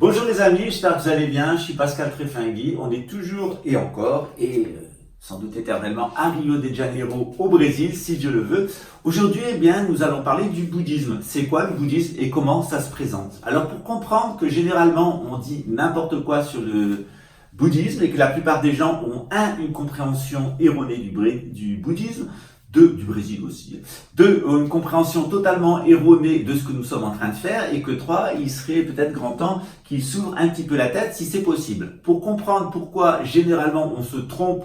Bonjour les amis, j'espère que vous allez bien, je suis Pascal Trefingui, on est toujours et encore, sans doute éternellement, à Rio de Janeiro au Brésil, si Dieu le veut. Aujourd'hui, nous allons parler du bouddhisme. C'est quoi le bouddhisme et comment ça se présente? Alors pour comprendre que généralement on dit n'importe quoi sur le bouddhisme et que la plupart des gens ont une compréhension erronée du bouddhisme, du Brésil aussi, une compréhension totalement erronée de ce que nous sommes en train de faire, et que il serait peut-être grand temps qu'il s'ouvre un petit peu la tête si c'est possible. Pour comprendre pourquoi généralement on se trompe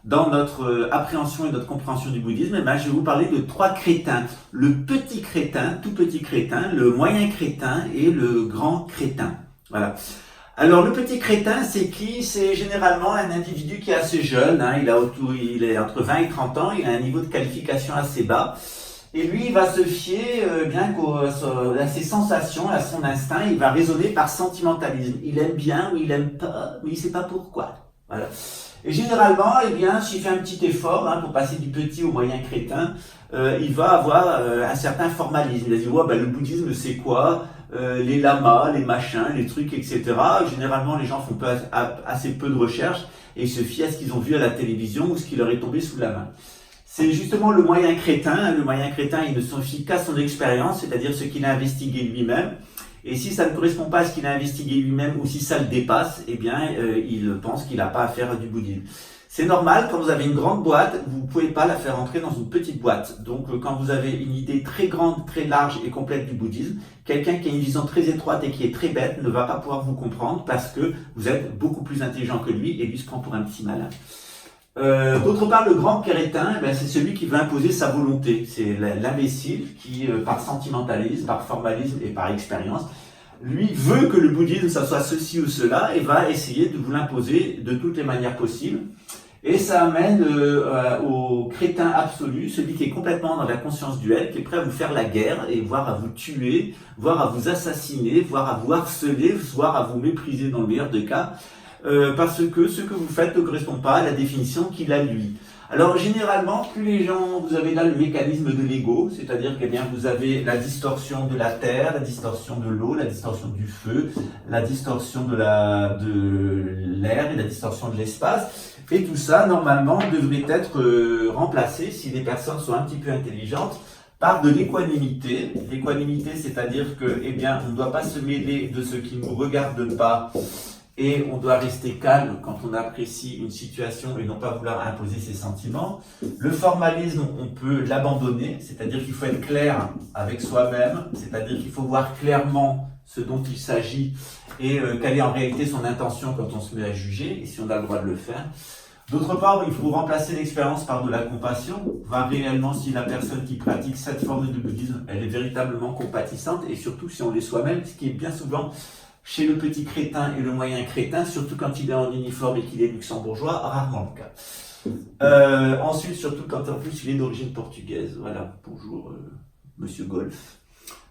dans notre appréhension et notre compréhension du bouddhisme, je vais vous parler de 3 crétins. Le petit crétin, tout petit crétin, le moyen crétin et le grand crétin. Voilà. Alors le petit crétin, c'est qui? C'est généralement un individu qui est assez jeune, il est entre 20 et 30 ans, il a un niveau de qualification assez bas. Et lui, il va se fier à ses sensations, à son instinct, il va raisonner par sentimentalisme. Il aime bien ou il aime pas, mais il ne sait pas pourquoi. Voilà. Et généralement, s'il fait un petit effort pour passer du petit au moyen crétin, il va avoir un certain formalisme. Il va dire, le bouddhisme c'est quoi? Les lamas, les machins, les trucs, etc. Généralement, les gens font assez peu de recherches et ils se fient à ce qu'ils ont vu à la télévision ou ce qui leur est tombé sous la main. C'est justement le moyen crétin. Le moyen crétin, il ne se fie qu'à son expérience, c'est-à-dire ce qu'il a investigué lui-même. Et si ça ne correspond pas à ce qu'il a investigué lui-même ou si ça le dépasse, il pense qu'il n'a pas à faire du bouddhisme. C'est normal, quand vous avez une grande boîte, vous ne pouvez pas la faire entrer dans une petite boîte. Donc quand vous avez une idée très grande, très large et complète du bouddhisme, quelqu'un qui a une vision très étroite et qui est très bête ne va pas pouvoir vous comprendre parce que vous êtes beaucoup plus intelligent que lui et lui se prend pour un petit malin. D'autre part, le grand crétin, c'est celui qui veut imposer sa volonté. C'est l'imbécile qui, par sentimentalisme, par formalisme et par expérience, lui veut que le bouddhisme ça soit ceci ou cela et va essayer de vous l'imposer de toutes les manières possibles. Et ça amène au crétin absolu, celui qui est complètement dans la conscience duelle, qui est prêt à vous faire la guerre et voire à vous tuer, voire à vous assassiner, voire à vous harceler, voire à vous mépriser dans le meilleur des cas, parce que ce que vous faites ne correspond pas à la définition qu'il a lui. Alors généralement, plus les gens, vous avez là le mécanisme de l'ego, c'est-à-dire que vous avez la distorsion de la terre, la distorsion de l'eau, la distorsion du feu, la distorsion de l'air et la distorsion de l'espace. Et tout ça, normalement, devrait être remplacé, si les personnes sont un petit peu intelligentes, par de l'équanimité. L'équanimité, c'est-à-dire que, on ne doit pas se mêler de ce qui ne nous regarde pas. Et on doit rester calme quand on apprécie une situation et non pas vouloir imposer ses sentiments. Le formalisme, on peut l'abandonner, c'est-à-dire qu'il faut être clair avec soi-même, c'est-à-dire qu'il faut voir clairement ce dont il s'agit et quelle est en réalité son intention quand on se met à juger, et si on a le droit de le faire. D'autre part, il faut remplacer l'expérience par de la compassion, voir réellement si la personne qui pratique cette forme de bouddhisme, elle est véritablement compatissante, et surtout si on l'est soi-même, ce qui est bien souvent chez le petit crétin et le moyen crétin, surtout quand il est en uniforme et qu'il est luxembourgeois, rarement le cas. Ensuite, surtout quand en plus il est d'origine portugaise. Voilà, bonjour Monsieur Golf.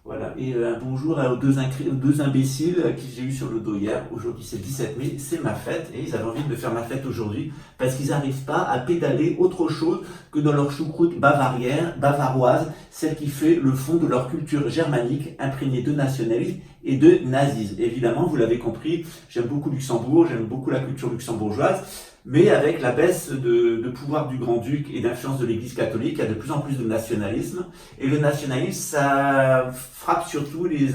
Voilà, et un bonjour aux deux imbéciles qui j'ai eu sur le dos hier. Aujourd'hui c'est le 17 mai, c'est ma fête, et ils avaient envie de faire ma fête aujourd'hui parce qu'ils n'arrivent pas à pédaler autre chose que dans leur choucroute bavaroise, celle qui fait le fond de leur culture germanique imprégnée de nationalisme et de nazisme. Évidemment, vous l'avez compris, j'aime beaucoup Luxembourg, j'aime beaucoup la culture luxembourgeoise, mais avec la baisse de pouvoir du grand-duc et d'influence de l'Église catholique, il y a de plus en plus de nationalisme. Et le nationalisme, ça frappe surtout les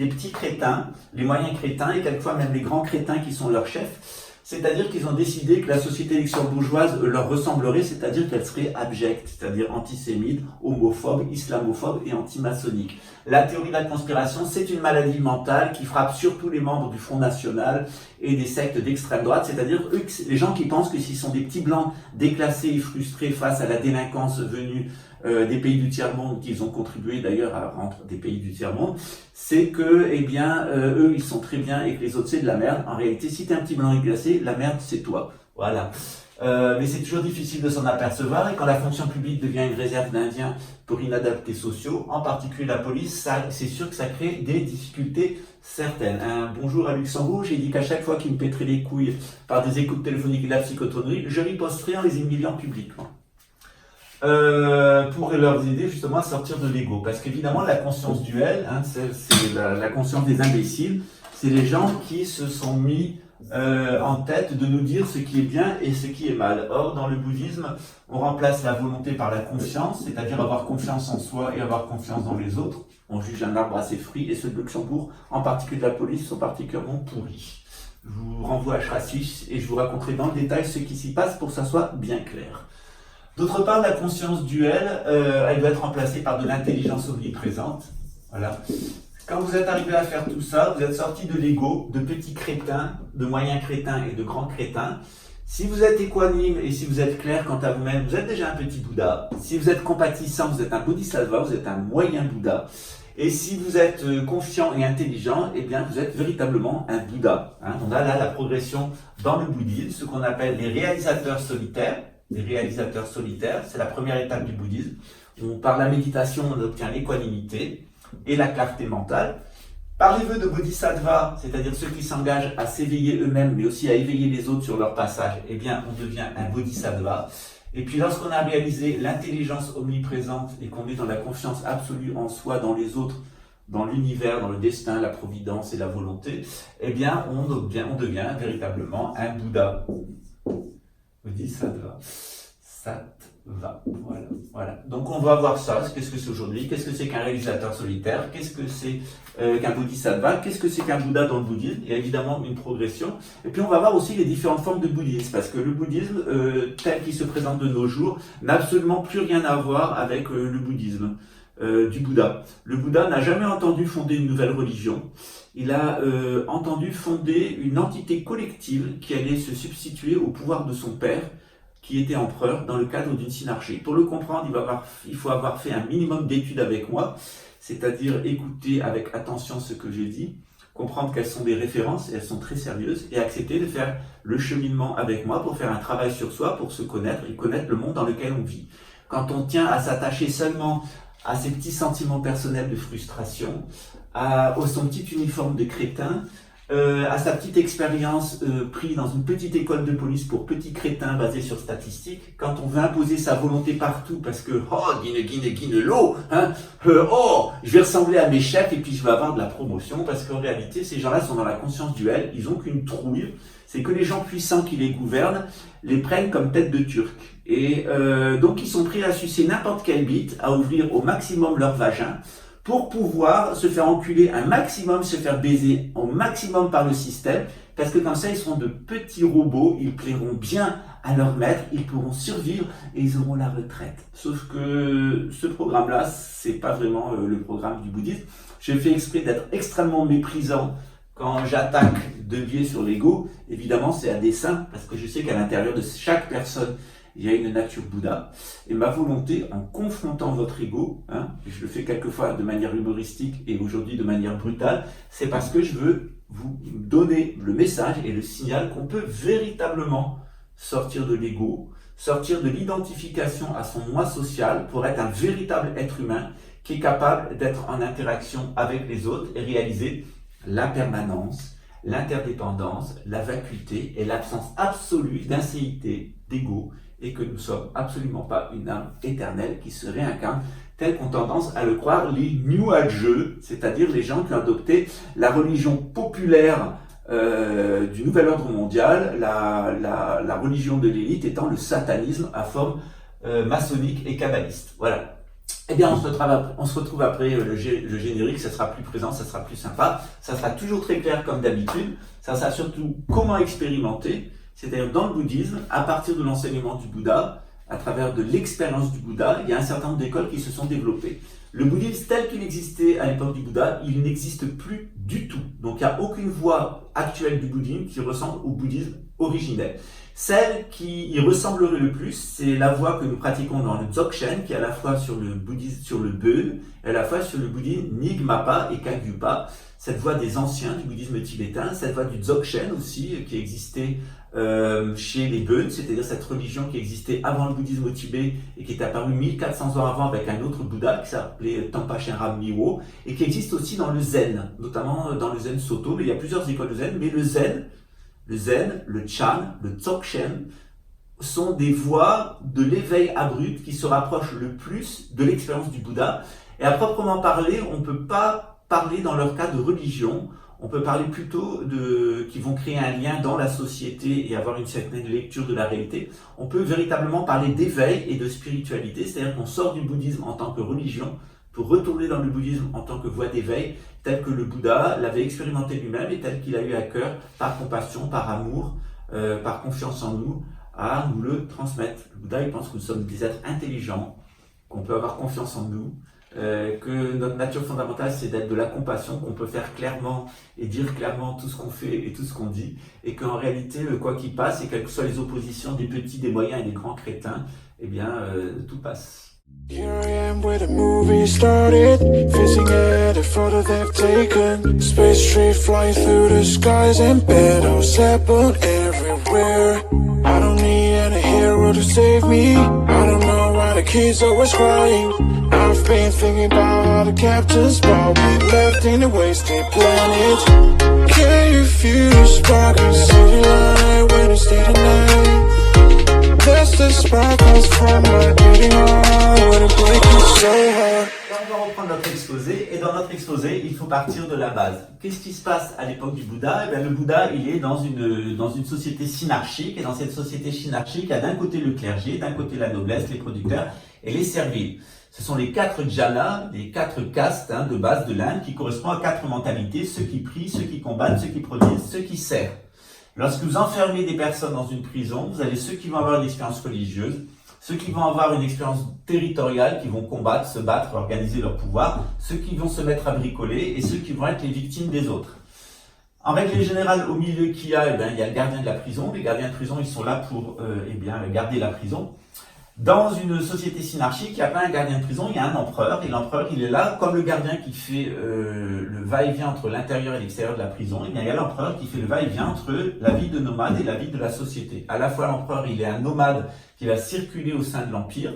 petits crétins, les moyens crétins et quelquefois même les grands crétins qui sont leurs chefs. C'est-à-dire qu'ils ont décidé que la société luxembourgeoise leur ressemblerait, c'est-à-dire qu'elle serait abjecte, c'est-à-dire antisémite, homophobe, islamophobe et antimaçonnique. La théorie de la conspiration, c'est une maladie mentale qui frappe surtout les membres du Front National et des sectes d'extrême droite, c'est-à-dire les gens qui pensent que s'ils sont des petits blancs déclassés et frustrés face à la délinquance venue des pays du tiers-monde, qu'ils ont contribué d'ailleurs à rendre des pays du tiers-monde, c'est que, eux, ils sont très bien et que les autres, c'est de la merde. En réalité, si t'es un petit blanc déclassé, la merde, c'est toi. Voilà. Mais c'est toujours difficile de s'en apercevoir, et quand la fonction publique devient une réserve d'Indiens pour inadaptés sociaux, en particulier la police, c'est sûr que ça crée des difficultés certaines. Bonjour à Luxembourg, j'ai dit qu'à chaque fois qu'ils me pèteraient les couilles par des écoutes téléphoniques et de la psychotonnerie, je riposterais en les humiliant publiquement. Pour leur aider justement à sortir de l'ego. Parce qu'évidemment, la conscience duelle, c'est la conscience des imbéciles, C'est les gens qui se sont mis en tête de nous dire ce qui est bien et ce qui est mal. Or, dans le bouddhisme, on remplace la volonté par la confiance, c'est-à-dire avoir confiance en soi et avoir confiance dans les autres. On juge un arbre à ses fruits, et ceux de Luxembourg, en particulier de la police, sont particulièrement pourris. Je vous renvoie à Chassis et je vous raconterai dans le détail ce qui s'y passe pour que ça soit bien clair. D'autre part, la conscience duelle, elle doit être remplacée par de l'intelligence omniprésente. Voilà. Quand vous êtes arrivé à faire tout ça, vous êtes sorti de l'ego, de petits crétins, de moyens crétins et de grands crétins. Si vous êtes équanime et si vous êtes clair quant à vous-même, vous êtes déjà un petit Bouddha. Si vous êtes compatissant, vous êtes un Bodhisattva, vous êtes un moyen Bouddha. Et si vous êtes confiant et intelligent, eh bien vous êtes véritablement un Bouddha. On a là la progression dans le bouddhisme, ce qu'on appelle les réalisateurs solitaires. Les réalisateurs solitaires, c'est la première étape du bouddhisme. Par la méditation, on obtient l'équanimité et la clarté mentale. Par les vœux de Bodhisattva, c'est-à-dire ceux qui s'engagent à s'éveiller eux-mêmes, mais aussi à éveiller les autres sur leur passage, eh bien, on devient un Bodhisattva. Et puis, lorsqu'on a réalisé l'intelligence omniprésente et qu'on est dans la confiance absolue en soi, dans les autres, dans l'univers, dans le destin, la providence et la volonté, eh bien, on devient véritablement un Bouddha. Bodhisattva. Sattva. Voilà. Donc on va voir ça. Qu'est-ce que c'est aujourd'hui? Qu'est-ce que c'est qu'un réalisateur solitaire? Qu'est-ce que c'est qu'un bodhisattva? Qu'est-ce que c'est qu'un Bouddha dans le bouddhisme? Il y a évidemment une progression. Et puis on va voir aussi les différentes formes de bouddhisme, parce que le bouddhisme tel qu'il se présente de nos jours n'a absolument plus rien à voir avec le bouddhisme du Bouddha. Le Bouddha n'a jamais entendu fonder une nouvelle religion. Il a entendu fonder une entité collective qui allait se substituer au pouvoir de son père, qui était empereur, dans le cadre d'une synarchie. Pour le comprendre, il faut avoir fait un minimum d'études avec moi, c'est-à-dire écouter avec attention ce que je dis, comprendre qu'elles sont des références, et elles sont très sérieuses, et accepter de faire le cheminement avec moi pour faire un travail sur soi, pour se connaître et connaître le monde dans lequel on vit. Quand on tient à s'attacher seulement à ses petits sentiments personnels de frustration, à son petit uniforme de crétin, à sa petite expérience prise dans une petite école de police pour petits crétins basés sur statistiques, quand on veut imposer sa volonté partout parce que je vais ressembler à mes chefs et puis je vais avoir de la promotion, parce qu'en réalité ces gens-là sont dans la conscience duelle, ils ont qu'une trouille, c'est que les gens puissants qui les gouvernent les prennent comme tête de turc. Et donc ils sont prêts à sucer n'importe quelle bite, à ouvrir au maximum leur vagin, pour pouvoir se faire enculer un maximum, se faire baiser au maximum par le système, parce que comme ça, ils seront de petits robots, ils plairont bien à leur maître, ils pourront survivre et ils auront la retraite. Sauf que ce programme-là, c'est pas vraiment le programme du bouddhisme. Je fais exprès d'être extrêmement méprisant quand j'attaque de biais sur l'ego. Évidemment, c'est à dessein, parce que je sais qu'à l'intérieur de chaque personne, il y a une nature Bouddha, et ma volonté, en confrontant votre ego, et je le fais quelquefois de manière humoristique et aujourd'hui de manière brutale, c'est parce que je veux vous donner le message et le signal qu'on peut véritablement sortir de l'ego, sortir de l'identification à son moi social pour être un véritable être humain qui est capable d'être en interaction avec les autres et réaliser l'impermanence, l'interdépendance, la vacuité et l'absence absolue d'inséité, d'ego, et que nous ne sommes absolument pas une âme éternelle qui se réincarne, telle qu'ont tendance à le croire les New Ageux, c'est-à-dire les gens qui ont adopté la religion populaire du nouvel ordre mondial, la religion de l'élite étant le satanisme à forme maçonnique et kabbaliste. Voilà. Eh bien, on se retrouve après le générique, ça sera plus présent, ça sera plus sympa, ça sera toujours très clair comme d'habitude, ça sera surtout comment expérimenter, c'est-à-dire dans le bouddhisme, à partir de l'enseignement du Bouddha, à travers de l'expérience du Bouddha, il y a un certain nombre d'écoles qui se sont développées. Le bouddhisme tel qu'il existait à l'époque du Bouddha, il n'existe plus du tout. Donc il n'y a aucune voie actuelle du bouddhisme qui ressemble au bouddhisme originel. Celle qui y ressemblerait le plus, c'est la voie que nous pratiquons dans le Dzogchen, qui est à la fois sur le bouddhisme, sur le Bön, et à la fois sur le bouddhisme Nyingmapa et Kagyupa. Cette voie des anciens du bouddhisme tibétain, cette voie du Dzogchen aussi, qui existait chez les Bön, c'est-à-dire cette religion qui existait avant le bouddhisme au Tibet et qui est apparue 1400 ans avant avec un autre Bouddha qui s'appelait Tangpa Shenram Miwo, et qui existe aussi dans le Zen, notamment dans le Zen Soto. Mais il y a plusieurs écoles de Zen, mais le Zen, le Chan, le Dzogchen sont des voies de l'éveil abrupt qui se rapprochent le plus de l'expérience du Bouddha. Et à proprement parler, on ne peut pas parler dans leur cas de religion, On peut parler plutôt qui vont créer un lien dans la société et avoir une certaine lecture de la réalité. On peut véritablement parler d'éveil et de spiritualité, c'est-à-dire qu'on sort du bouddhisme en tant que religion pour retourner dans le bouddhisme en tant que voie d'éveil, tel que le Bouddha l'avait expérimenté lui-même et tel qu'il a eu à cœur, par compassion, par amour, par confiance en nous, à nous le transmettre. Le Bouddha, il pense que nous sommes des êtres intelligents, qu'on peut avoir confiance en nous, que notre nature fondamentale, c'est d'être de la compassion, qu'on peut faire clairement et dire clairement tout ce qu'on fait et tout ce qu'on dit, et qu'en réalité, quoi qu'il passe, et quelles que soient les oppositions des petits, des moyens et des grands crétins, eh bien, tout passe. Here I am where the movie started, facing every photo they've taken. Space tree flying through the skies and battles happen everywhere. I don't need any hero to save me. I don't know why the kids always crying. I've been thinking about how the captain's ball we left in a wasted planet. Can you feel the spark in city light when it's day to night? That's the sparkles from my beating heart when it breaks so hard. On va reprendre notre exposé, et dans notre exposé, il faut partir de la base. Qu'est-ce qui se passe à l'époque du Bouddha? Eh bien, le Bouddha, il est dans une société synarchique, et dans cette société synarchique, il y a d'un côté le clergé, d'un côté la noblesse, les producteurs et les serviles. Ce sont les 4 jhanas, les 4 castes de base de l'Inde qui correspondent à 4 mentalités, ceux qui prient, ceux qui combattent, ceux qui produisent, ceux qui servent. Lorsque vous enfermez des personnes dans une prison, vous avez ceux qui vont avoir une expérience religieuse, ceux qui vont avoir une expérience territoriale, qui vont combattre, se battre, organiser leur pouvoir, ceux qui vont se mettre à bricoler et ceux qui vont être les victimes des autres. En règle générale, au milieu qu'il y a, il y a le gardien de la prison. Les gardiens de prison, ils sont là pour garder la prison. Dans une société synarchique, il n'y a pas un gardien de prison, il y a un empereur. Et l'empereur, il est là comme le gardien qui fait le va-et-vient entre l'intérieur et l'extérieur de la prison. Et bien, il y a l'empereur qui fait le va-et-vient entre la vie de nomade et la vie de la société. À la fois, l'empereur, il est un nomade qui va circuler au sein de l'empire.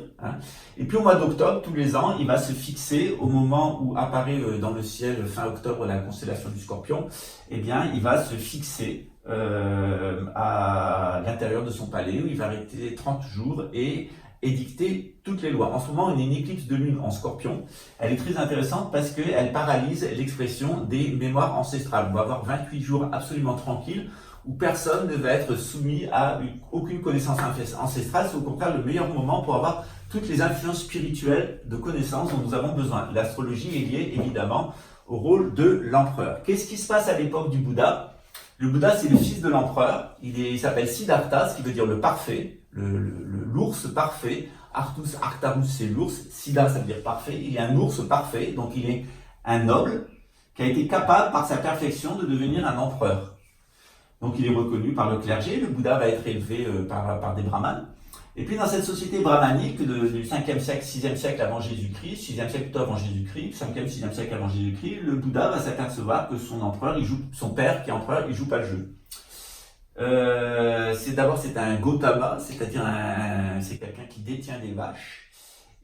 Et puis, au mois d'octobre, tous les ans, il va se fixer au moment où apparaît dans le ciel, fin octobre, la constellation du Scorpion. Eh bien, il va se fixer à l'intérieur de son palais où il va arrêter 30 jours et édicter toutes les lois. En ce moment, on a une éclipse de lune en Scorpion. Elle est très intéressante parce qu'elle paralyse l'expression des mémoires ancestrales. On va avoir 28 jours absolument tranquilles où personne ne va être soumis à aucune connaissance ancestrale. C'est au contraire le meilleur moment pour avoir toutes les influences spirituelles de connaissances dont nous avons besoin. L'astrologie est liée évidemment au rôle de l'empereur. Qu'est-ce qui se passe à l'époque du Bouddha? Le Bouddha, c'est le fils de l'empereur. Il s'appelle Siddhartha, ce qui veut dire le parfait, l'ours parfait. Artus, Arctarus, c'est l'ours. Siddha, ça veut dire parfait. Il est un ours parfait, donc il est un noble qui a été capable, par sa perfection, de devenir un empereur. Donc il est reconnu par le clergé. Le Bouddha va être élevé par des brahmanes. Et puis dans cette société brahmanique du 5e siècle, 6e siècle avant Jésus-Christ, 6e siècle plutôt avant Jésus-Christ, 5e, 6e siècle avant Jésus-Christ, le Bouddha va s'apercevoir que son empereur, son père qui est empereur, il joue pas le jeu. C'est un Gautama, c'est-à-dire c'est quelqu'un qui détient des vaches,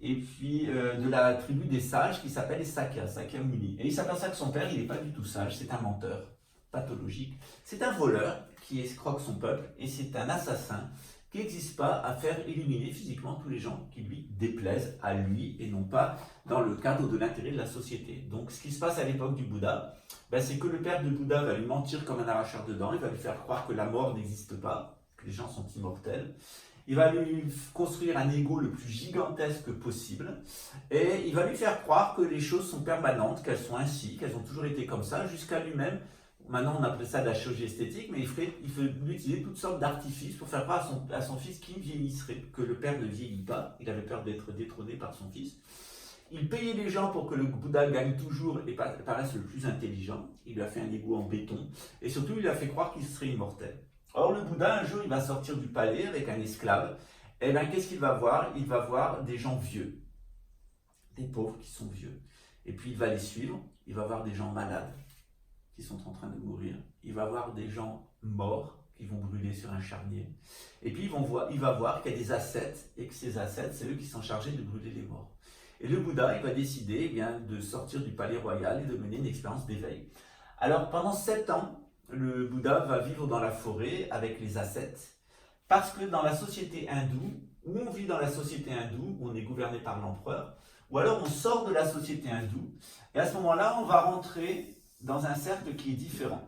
et puis de la tribu des sages qui s'appelle les Sakyamuni. Et il s'aperçoit que son père, il n'est pas du tout sage, c'est un menteur pathologique, c'est un voleur qui escroque son peuple, et c'est un assassin qui n'existe pas à faire éliminer physiquement tous les gens qui lui déplaisent à lui et non pas dans le cadre de l'intérêt de la société. Donc ce qui se passe à l'époque du Bouddha, c'est que le père de Bouddha va lui mentir comme un arracheur de dents, il va lui faire croire que la mort n'existe pas, que les gens sont immortels. Il va lui construire un ego le plus gigantesque possible et il va lui faire croire que les choses sont permanentes, qu'elles sont ainsi, qu'elles ont toujours été comme ça, jusqu'à lui-même. Maintenant, on appelle ça de la chirurgie esthétique, mais il fait utiliser toutes sortes d'artifices pour faire croire à son fils qu'il vieillisserait, que le père ne vieillit pas. Il avait peur d'être détrôné par son fils. Il payait les gens pour que le Bouddha gagne toujours et paraisse le plus intelligent. Il lui a fait un égout en béton. Et surtout, il lui a fait croire qu'il serait immortel. Or, le Bouddha, un jour, il va sortir du palais avec un esclave. Et bien, qu'est-ce qu'il va voir? Il va voir des gens vieux. Des pauvres qui sont vieux. Et puis, il va les suivre. Il va voir des gens malades qui sont en train de mourir. Il va voir des gens morts qui vont brûler sur un charnier. Et puis il va voir qu'il y a des ascètes et que ces ascètes, c'est eux qui sont chargés de brûler les morts. Et le Bouddha, il va décider de sortir du palais royal et de mener une expérience d'éveil. Alors pendant 7 ans, le Bouddha va vivre dans la forêt avec les ascètes parce que dans la société hindoue, où on vit dans la société hindoue, où on est gouverné par l'empereur, ou alors on sort de la société hindoue et à ce moment-là, on va rentrer dans un cercle qui est différent.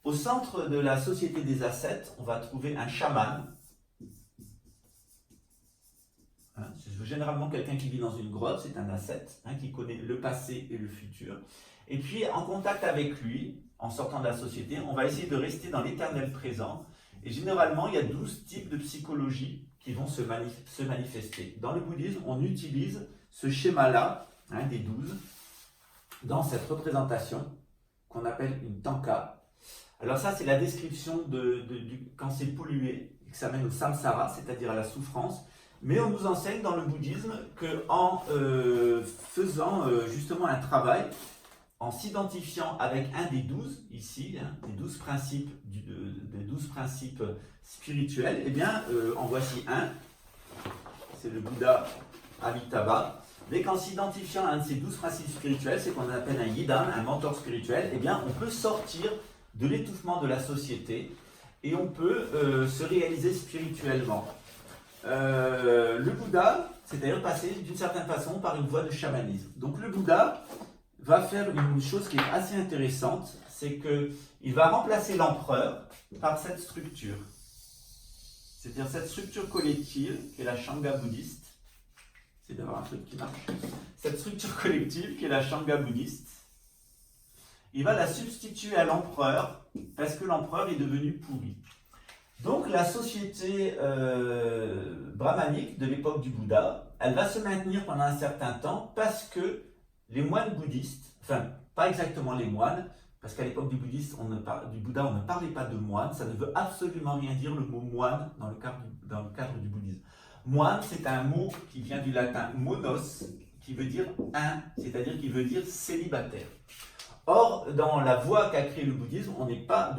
Au centre de la société des ascètes, on va trouver un chaman. C'est généralement quelqu'un qui vit dans une grotte, c'est un ascète, qui connaît le passé et le futur. Et puis, en contact avec lui, en sortant de la société, on va essayer de rester dans l'éternel présent. Et généralement, il y a 12 types de psychologie qui vont se manifester. Dans le bouddhisme, on utilise ce schéma-là, des 12, dans cette représentation qu'on appelle une tanka. Alors ça, c'est la description quand c'est pollué, que ça mène au samsara, c'est-à-dire à la souffrance. Mais on nous enseigne dans le bouddhisme qu'en faisant justement un travail, en s'identifiant avec un des 12, ici, des 12 principes spirituels, eh bien, en voici un, c'est le Bouddha Amitabha. Dès qu'en s'identifiant à un de ces 12 principes spirituels, c'est qu'on appelle un yidam, un mentor spirituel, eh bien, on peut sortir de l'étouffement de la société et on peut se réaliser spirituellement. Le Bouddha, c'est d'ailleurs passé d'une certaine façon par une voie de chamanisme. Donc le Bouddha va faire une chose qui est assez intéressante, c'est qu'il va remplacer l'empereur par cette structure. C'est-à-dire cette structure collective, qui est la Shanga bouddhiste. C'est d'avoir un truc qui marche. Cette structure collective, qui est la Shanga bouddhiste, il va la substituer à l'empereur, parce que l'empereur est devenu pourri. Donc la société brahmanique de l'époque du Bouddha, elle va se maintenir pendant un certain temps parce que les moines bouddhistes, enfin pas exactement les moines, parce qu'à l'époque du Bouddha on ne parlait pas de moine, ça ne veut absolument rien dire le mot moine dans le cadre du bouddhisme. Moine, c'est un mot qui vient du latin monos, qui veut dire un, c'est-à-dire qui veut dire célibataire. Or, dans la voie qu'a créé le bouddhisme, on n'est pas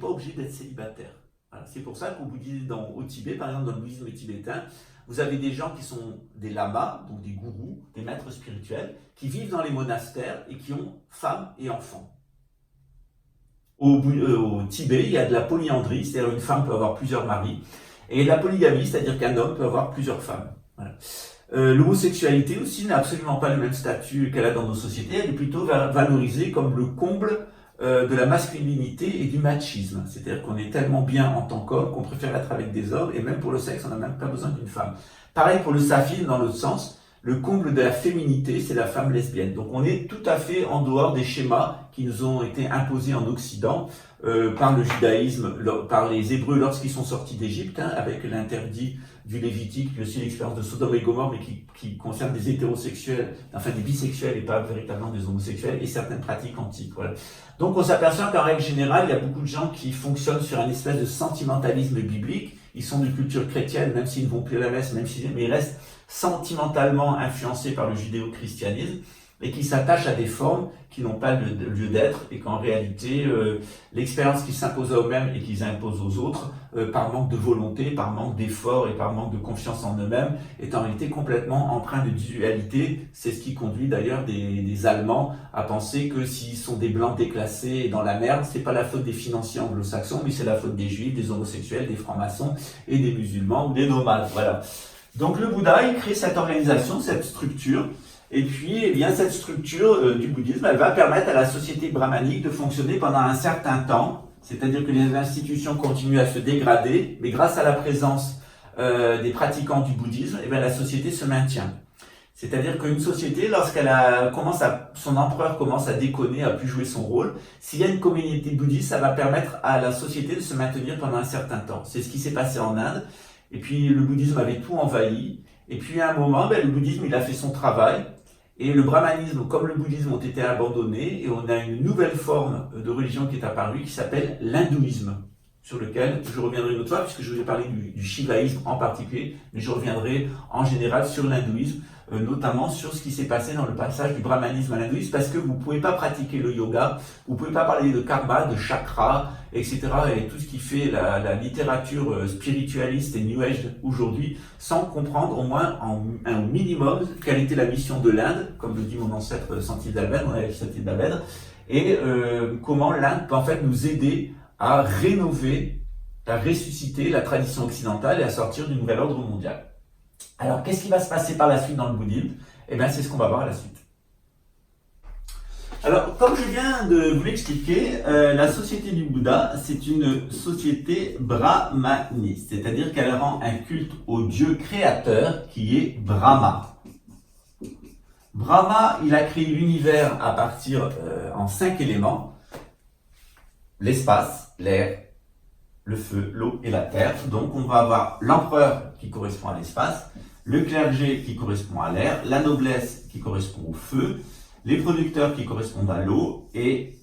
obligé d'être célibataire. Voilà, c'est pour ça qu'au bouddhisme, au Tibet, par exemple dans le bouddhisme tibétain, vous avez des gens qui sont des lamas, donc des gourous, des maîtres spirituels, qui vivent dans les monastères et qui ont femmes et enfants. Au Tibet, il y a de la polyandrie, c'est-à-dire une femme peut avoir plusieurs maris, et de la polygamie, c'est-à-dire qu'un homme peut avoir plusieurs femmes. Voilà. L'homosexualité aussi n'a absolument pas le même statut qu'elle a dans nos sociétés, elle est plutôt valorisée comme le comble de la masculinité et du machisme. C'est-à-dire qu'on est tellement bien en tant qu'homme qu'on préfère être avec des hommes, et même pour le sexe, on n'a même pas besoin d'une femme. Pareil pour le saphisme dans l'autre sens, le comble de la féminité, c'est la femme lesbienne. Donc on est tout à fait en dehors des schémas qui nous ont été imposés en Occident par le judaïsme, par les Hébreux lorsqu'ils sont sortis d'Égypte, avec l'interdit du Lévitique, puis aussi l'expérience de Sodome et Gomorrhe, mais qui concerne des hétérosexuels, enfin des bisexuels et pas véritablement des homosexuels, et certaines pratiques antiques. Voilà. Donc on s'aperçoit qu'en règle générale, il y a beaucoup de gens qui fonctionnent sur un espèce de sentimentalisme biblique. Ils sont de culture chrétienne, même s'ils ne vont plus à la messe, mais ils restent sentimentalement influencés par le judéo-christianisme, et qui s'attachent à des formes qui n'ont pas lieu d'être, et qu'en réalité, l'expérience qu'ils s'imposent à eux-mêmes et qu'ils imposent aux autres, par manque de volonté, par manque d'effort et par manque de confiance en eux-mêmes, est en réalité complètement empreint de dualité. C'est ce qui conduit d'ailleurs des Allemands à penser que s'ils sont des blancs déclassés et dans la merde, c'est pas la faute des financiers anglo-saxons, mais c'est la faute des juifs, des homosexuels, des francs-maçons et des musulmans ou des nomades. Voilà. Donc le Bouddha, il crée cette organisation, cette structure. Et puis, eh bien, cette structure du bouddhisme, elle va permettre à la société brahmanique de fonctionner pendant un certain temps, c'est-à-dire que les institutions continuent à se dégrader, mais grâce à la présence des pratiquants du bouddhisme, eh bien, la société se maintient. C'est-à-dire qu'une société, son empereur commence à déconner, à plus jouer son rôle, s'il y a une communauté bouddhiste, ça va permettre à la société de se maintenir pendant un certain temps. C'est ce qui s'est passé en Inde. Et puis, le bouddhisme avait tout envahi. Et puis, à un moment, le bouddhisme, il a fait son travail. Et le brahmanisme, comme le bouddhisme, ont été abandonnés, et on a une nouvelle forme de religion qui est apparue, qui s'appelle l'hindouisme, sur lequel je reviendrai une autre fois, puisque je vous ai parlé du shivaïsme en particulier, mais je reviendrai en général sur l'hindouisme, notamment sur ce qui s'est passé dans le passage du brahmanisme à l'hindouisme, parce que vous ne pouvez pas pratiquer le yoga, vous ne pouvez pas parler de karma, de chakra, etc., et tout ce qui fait la littérature spiritualiste et New Age aujourd'hui, sans comprendre au moins au minimum quelle était la mission de l'Inde, comme le dit mon ancêtre Santil Dalbèdre, Santil Dalbèdre, et comment l'Inde peut en fait nous aider à rénover, à ressusciter la tradition occidentale et à sortir du nouvel ordre mondial. Alors, qu'est-ce qui va se passer par la suite dans le bouddhisme ? Eh bien, c'est ce qu'on va voir à la suite. Alors, comme je viens de vous l'expliquer, la société du Bouddha, c'est une société brahmaniste, c'est-à-dire qu'elle rend un culte au Dieu créateur qui est Brahma. Brahma, il a créé l'univers à partir en 5 éléments: l'espace, l'air, le feu, l'eau et la terre. Donc on va avoir l'empereur qui correspond à l'espace, le clergé qui correspond à l'air, la noblesse qui correspond au feu, les producteurs qui correspondent à l'eau et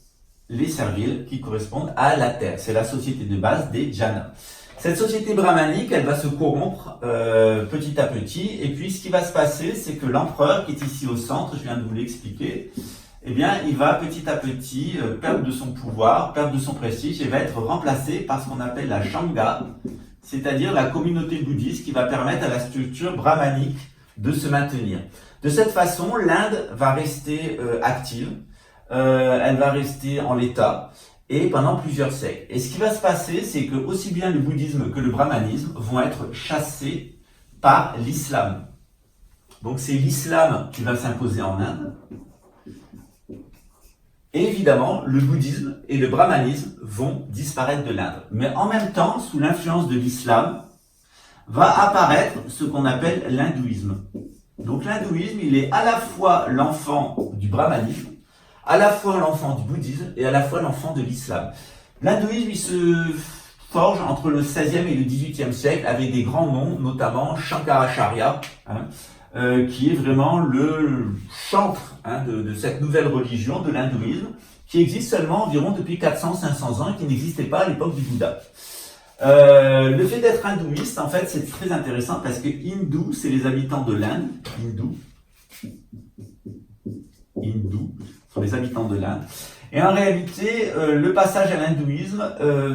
les serviles qui correspondent à la terre. C'est la société de base des jhanas. Cette société brahmanique, elle va se corrompre petit à petit, et puis ce qui va se passer, c'est que l'empereur qui est ici au centre, je viens de vous l'expliquer, eh bien, il va petit à petit perdre de son pouvoir, perdre de son prestige, et va être remplacé par ce qu'on appelle la Sangha, c'est-à-dire la communauté bouddhiste qui va permettre à la structure brahmanique de se maintenir. De cette façon, l'Inde va rester active, elle va rester en l'état, et pendant plusieurs siècles. Et ce qui va se passer, c'est que aussi bien le bouddhisme que le brahmanisme vont être chassés par l'islam. Donc c'est l'islam qui va s'imposer en Inde. Et évidemment, le bouddhisme et le brahmanisme vont disparaître de l'Inde. Mais en même temps, sous l'influence de l'islam, va apparaître ce qu'on appelle l'hindouisme. Donc l'hindouisme, il est à la fois l'enfant du brahmanisme, à la fois l'enfant du bouddhisme et à la fois l'enfant de l'islam. L'hindouisme, il se forge entre le 16e et le 18e siècle avec des grands noms, notamment Shankaracharya, qui est vraiment le chantre de cette nouvelle religion de l'hindouisme, qui existe seulement environ depuis 400-500 ans et qui n'existait pas à l'époque du Bouddha. Le fait d'être hindouiste, en fait, c'est très intéressant parce que hindou, c'est les habitants de l'Inde. Hindou sont les habitants de l'Inde. Et en réalité, le passage à l'hindouisme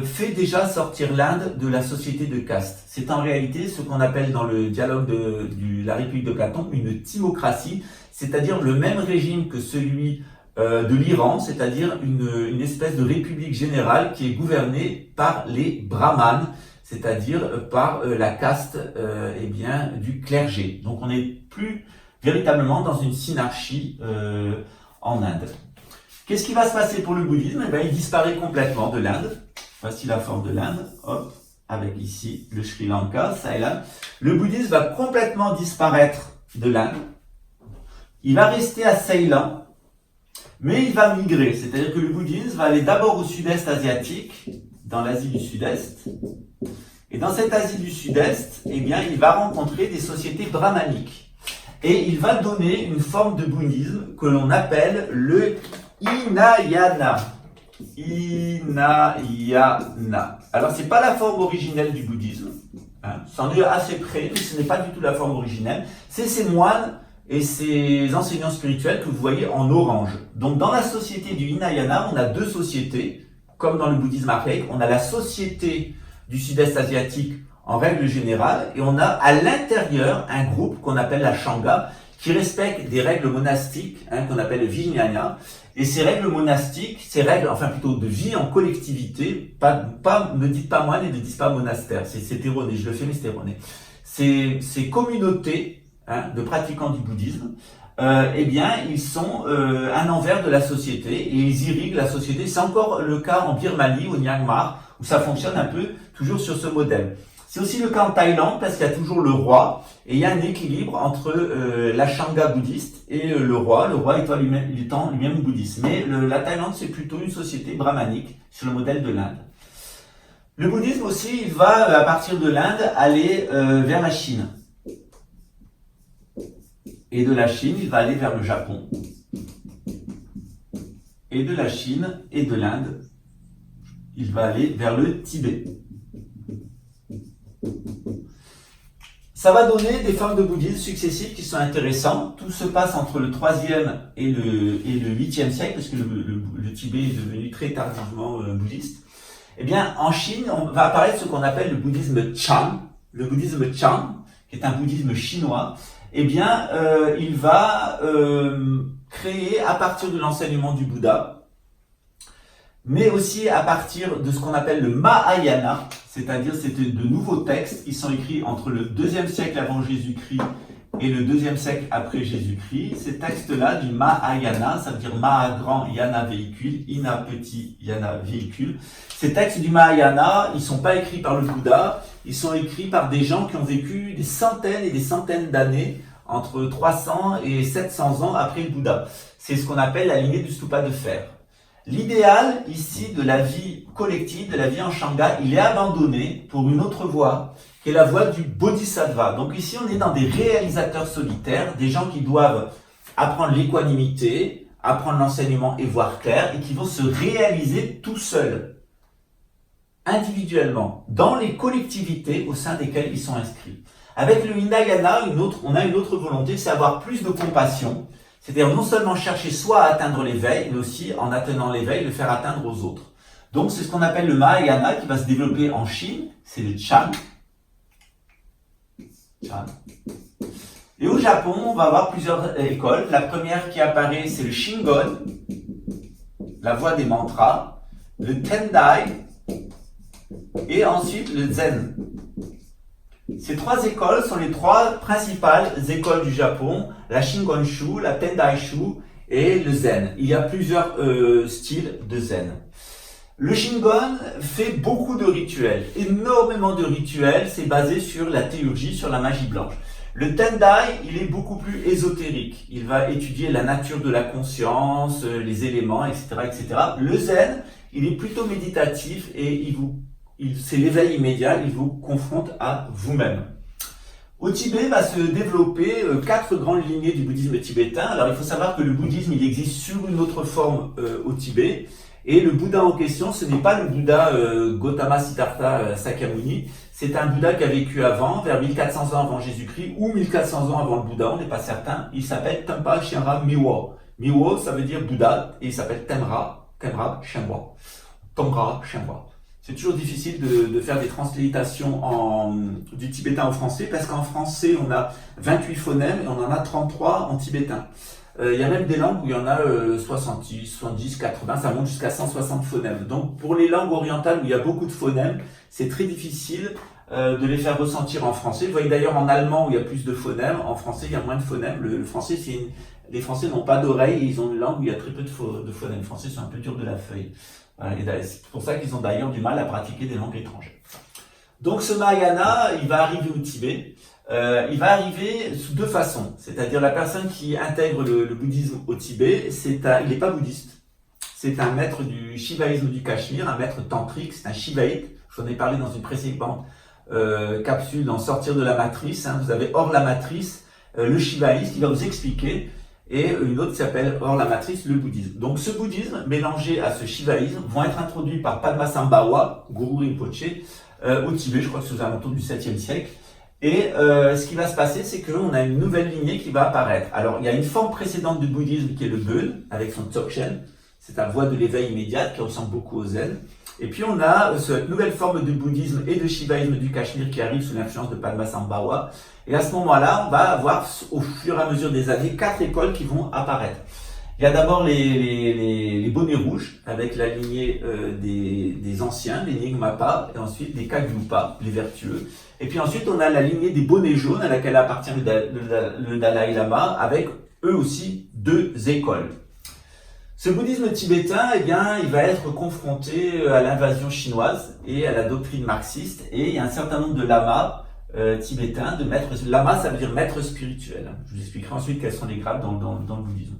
fait déjà sortir l'Inde de la société de caste. C'est en réalité ce qu'on appelle dans le dialogue de la République de Platon une timocratie, c'est-à-dire le même régime que celui de l'Iran, c'est-à-dire une espèce de république générale qui est gouvernée par les brahmanes, c'est-à-dire par la caste du clergé. Donc on n'est plus véritablement dans une synarchie en Inde. Qu'est-ce qui va se passer pour le bouddhisme? Eh bien, il disparaît complètement de l'Inde. Voici la forme de l'Inde, hop, avec ici le Sri Lanka, ça et là. Le bouddhisme va complètement disparaître de l'Inde. Il va rester à Ceylan, mais il va migrer. C'est-à-dire que le bouddhisme va aller d'abord au sud-est asiatique, dans l'Asie du Sud-Est. Et dans cette Asie du Sud-Est, eh bien, il va rencontrer des sociétés brahmaniques. Et il va donner une forme de bouddhisme que l'on appelle le Hinayana. Hinayana. Alors, c'est pas la forme originelle du bouddhisme. C'en est assez près, mais ce n'est pas du tout la forme originelle. C'est ces moines et ces enseignants spirituels que vous voyez en orange. Donc, dans la société du Hinayana, on a deux sociétés, comme dans le bouddhisme archaïque. On a la société du sud-est asiatique en règle générale, et on a à l'intérieur un groupe qu'on appelle la Sangha, qui respecte des règles monastiques, qu'on appelle le Vijnana. Et ces règles monastiques, ces règles, enfin plutôt de vie en collectivité, ne dites pas moine et ne dites pas monastère, c'est erroné, je le fais mais c'est erroné. Ces communautés de pratiquants du bouddhisme, eh bien, ils sont un envers de la société et ils irriguent la société. C'est encore le cas en Birmanie, au Myanmar, où ça fonctionne un peu toujours sur ce modèle. C'est aussi le cas en Thaïlande parce qu'il y a toujours le roi et il y a un équilibre entre la Sangha bouddhiste et le roi étant lui-même bouddhiste. Mais la Thaïlande, c'est plutôt une société brahmanique sur le modèle de l'Inde. Le bouddhisme aussi, il va, à partir de l'Inde, aller vers la Chine. Et de la Chine, il va aller vers le Japon. Et de la Chine et de l'Inde, il va aller vers le Tibet. Ça va donner des formes de bouddhisme successives qui sont intéressantes. Tout se passe entre le 3e et le 8e siècle, parce que le Tibet est devenu très tardivement bouddhiste. Eh bien, en Chine, on va apparaître ce qu'on appelle le bouddhisme Chan. Le bouddhisme Chan, qui est un bouddhisme chinois, eh bien, il va créer à partir de l'enseignement du Bouddha, mais aussi à partir de ce qu'on appelle le Mahayana, c'est-à-dire c'est de nouveaux textes qui sont écrits entre le 2e siècle avant Jésus-Christ et le 2e siècle après Jésus-Christ. Ces textes-là du Mahayana, ça veut dire Maha grand, Yana véhicule, Ina petit, Yana véhicule. Ces textes du Mahayana, ils sont pas écrits par le Bouddha, ils sont écrits par des gens qui ont vécu des centaines et des centaines d'années, entre 300 et 700 ans après le Bouddha. C'est ce qu'on appelle la lignée du stupa de fer. L'idéal ici de la vie collective, de la vie en Shanga, il est abandonné pour une autre voie, qui est la voie du Bodhisattva. Donc ici, on est dans des réalisateurs solitaires, des gens qui doivent apprendre l'équanimité, apprendre l'enseignement et voir clair, et qui vont se réaliser tout seuls, individuellement, dans les collectivités au sein desquelles ils sont inscrits. Avec le Hinayana, on a une autre volonté, c'est avoir plus de compassion, c'est-à-dire non seulement chercher soit à atteindre l'éveil, mais aussi en atteignant l'éveil, le faire atteindre aux autres. Donc c'est ce qu'on appelle le Mahayana qui va se développer en Chine, c'est le Chan. Et au Japon, on va avoir plusieurs écoles. La première qui apparaît, c'est le Shingon, la voie des mantras, le Tendai, et ensuite le Zen. Ces 3 écoles sont les 3 principales écoles du Japon, la Shingonshu, la Tendaishu et le Zen. Il y a plusieurs styles de Zen. Le Shingon fait beaucoup de rituels, énormément de rituels, c'est basé sur la théurgie, sur la magie blanche. Le Tendai, il est beaucoup plus ésotérique, il va étudier la nature de la conscience, les éléments, etc., etc. Le Zen, il est plutôt méditatif et c'est l'éveil immédiat, il vous confronte à vous-même. Au Tibet va se développer 4 grandes lignées du bouddhisme tibétain. Alors il faut savoir que le bouddhisme il existe sur une autre forme au Tibet, et le Bouddha en question, ce n'est pas le Bouddha Gautama Siddhartha Sakyamuni, c'est un Bouddha qui a vécu avant, vers 1400 ans avant Jésus-Christ, ou 1400 ans avant le Bouddha, on n'est pas certain. Il s'appelle Tempa Shenra Miwa. Miwa, ça veut dire Bouddha, et il s'appelle Temra Shenra. Tomra Shenra. C'est toujours difficile de faire des translittérations du tibétain au français, parce qu'en français, on a 28 phonèmes et on en a 33 en tibétain. Il y a même des langues où il y en a 70, 70, 80, ça monte jusqu'à 160 phonèmes. Donc pour les langues orientales où il y a beaucoup de phonèmes, c'est très difficile de les faire ressentir en français. Vous voyez d'ailleurs en allemand où il y a plus de phonèmes, en français il y a moins de phonèmes. Le français, les Français n'ont pas d'oreilles et ils ont une langue où il y a très peu de phonèmes. Le français, c'est un peu dur de la feuille. C'est pour ça qu'ils ont d'ailleurs du mal à pratiquer des langues étrangères. Donc ce Mahayana, il va arriver au Tibet. Il va arriver sous 2 façons. C'est-à-dire la personne qui intègre le bouddhisme au Tibet, il n'est pas bouddhiste. C'est un maître du shivaïsme du Cachemire, un maître tantrique, c'est un shivaïte. J'en ai parlé dans une précédente capsule dans Sortir de la matrice. Vous avez hors la matrice, le shivaïsme qui va vous expliquer, et une autre qui s'appelle hors la matrice, le bouddhisme. Donc ce bouddhisme mélangé à ce shivaïsme vont être introduits par Padmasambhava, Guru Rinpoche, au Tibet, je crois que c'est aux alentours du 7e siècle. Et ce qui va se passer, c'est qu'on a une nouvelle lignée qui va apparaître. Alors, il y a une forme précédente du bouddhisme qui est le Bön, avec son Dzogchen. C'est la voie de l'éveil immédiat qui ressemble beaucoup au Zen. Et puis, on a cette nouvelle forme de bouddhisme et de shivaïsme du Cachemire qui arrive sous l'influence de Padmasambhava. Et à ce moment-là, on va avoir, au fur et à mesure des années, 4 écoles qui vont apparaître. Il y a d'abord les bonnets rouges, avec la lignée des anciens, les Nyingmapa, et ensuite les Kagyupa, les vertueux. Et puis ensuite, on a la lignée des bonnets jaunes, à laquelle appartient le Dalai Lama, avec eux aussi 2 écoles. Ce bouddhisme tibétain, eh bien, il va être confronté à l'invasion chinoise et à la doctrine marxiste, et il y a un certain nombre de lamas tibétains, de maîtres. Lama, ça veut dire maître spirituel. Je vous expliquerai ensuite quels sont les grades dans le bouddhisme.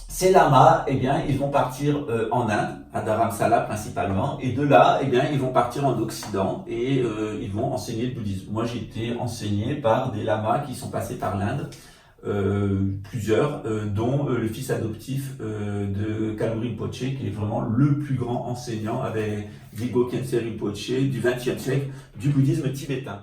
Ces lamas, eh bien, ils vont partir en Inde, à Dharamsala principalement, et de là, eh bien, ils vont partir en Occident et ils vont enseigner le bouddhisme. Moi, j'ai été enseigné par des lamas qui sont passés par l'Inde, plusieurs, dont le fils adoptif de Kaluri Rinpoche, qui est vraiment le plus grand enseignant avec Dilgo Khyentse Rinpoche du XXe siècle du bouddhisme tibétain.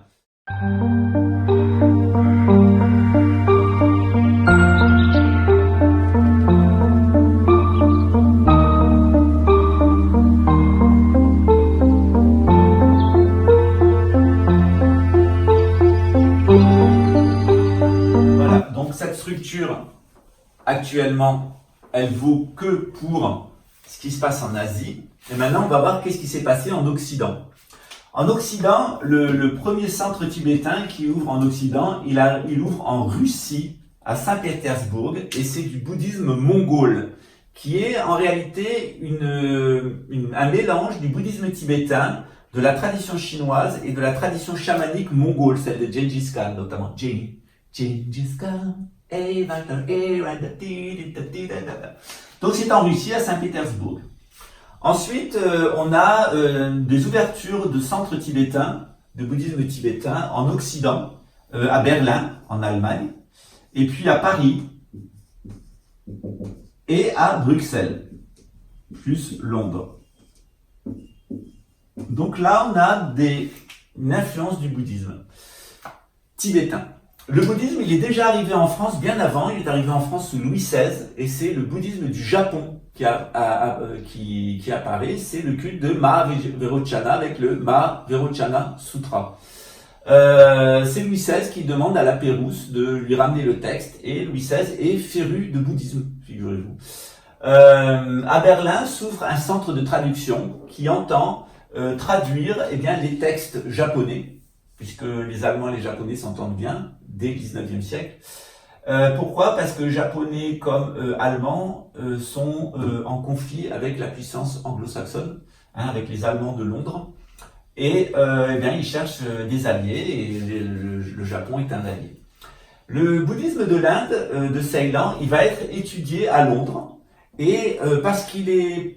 Actuellement, elle vaut que pour ce qui se passe en Asie. Et maintenant, on va voir qu'est-ce qui s'est passé en Occident. En Occident, le premier centre tibétain qui ouvre en Occident, il ouvre en Russie, à Saint-Pétersbourg, et c'est du bouddhisme mongol, qui est en réalité un mélange du bouddhisme tibétain, de la tradition chinoise et de la tradition chamanique mongole, celle de Gengis Khan notamment. Gengis Khan. Donc c'est en Russie, à Saint-Pétersbourg. Ensuite, on a des ouvertures de centres tibétains, de bouddhisme tibétain, en Occident, à Berlin, en Allemagne, et puis à Paris, et à Bruxelles, plus Londres. Donc là, on a une influence du bouddhisme tibétain. Le bouddhisme, il est déjà arrivé en France bien avant, il est arrivé en France sous Louis XVI, et c'est le bouddhisme du Japon qui apparaît, c'est le culte de Mahavairochana avec le Mahavairochana Sutra. C'est Louis XVI qui demande à la Pérouse de lui ramener le texte, et Louis XVI est féru de bouddhisme, figurez-vous. À Berlin s'ouvre un centre de traduction qui entend traduire les textes japonais, puisque les Allemands et les Japonais s'entendent bien dès le 19e siècle. Pourquoi ? Parce que Japonais comme Allemands sont en conflit avec la puissance anglo-saxonne, avec les Allemands de Londres, et ils cherchent des alliés, et le Japon est un allié. Le bouddhisme de l'Inde, de Ceylan, il va être étudié à Londres, et parce qu'il est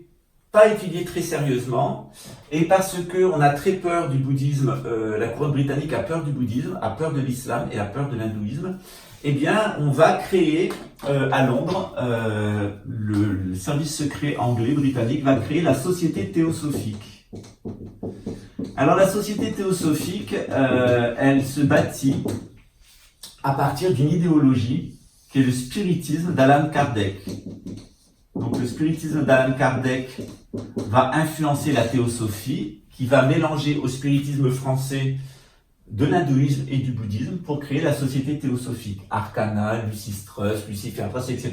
pas étudié très sérieusement, et parce qu'on a très peur du bouddhisme, la couronne britannique a peur du bouddhisme, a peur de l'islam et a peur de l'hindouisme, on va créer à Londres, le service secret anglais britannique va créer la Société théosophique. Alors la Société théosophique, elle se bâtit à partir d'une idéologie qui est le spiritisme d'Allan Kardec. Donc le spiritisme d'Allan Kardec va influencer la théosophie, qui va mélanger au spiritisme français de l'hindouisme et du bouddhisme pour créer la société théosophique. Arcana, Lucistrus, Lucifer Trust, etc.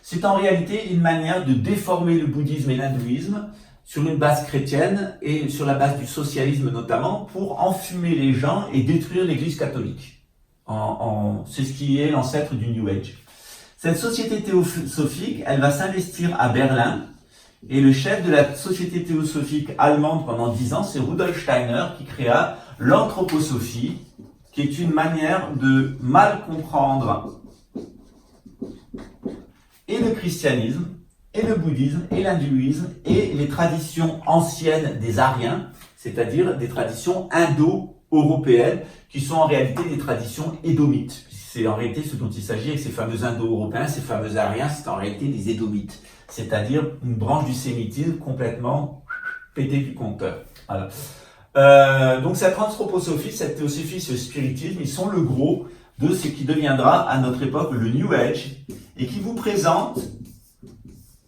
C'est en réalité une manière de déformer le bouddhisme et l'hindouisme sur une base chrétienne et sur la base du socialisme notamment, pour enfumer les gens et détruire l'Église catholique. C'est ce qui est l'ancêtre du New Age. Cette société théosophique, elle va s'investir à Berlin, et le chef de la société théosophique allemande pendant 10 ans, c'est Rudolf Steiner, qui créa l'anthroposophie, qui est une manière de mal comprendre et le christianisme, et le bouddhisme, et l'hindouisme, et les traditions anciennes des Aryens, c'est-à-dire des traditions indo-européennes, qui sont en réalité des traditions édomites. C'est en réalité ce dont il s'agit avec ces fameux Indo-Européens, ces fameux Aryens, c'est en réalité des Édomites, c'est-à-dire une branche du sémitisme complètement pétée du compteur. Voilà. Donc cette anthroposophie, cette théosophie, ce spiritisme, ils sont le gros de ce qui deviendra à notre époque le New Age, et qui vous présente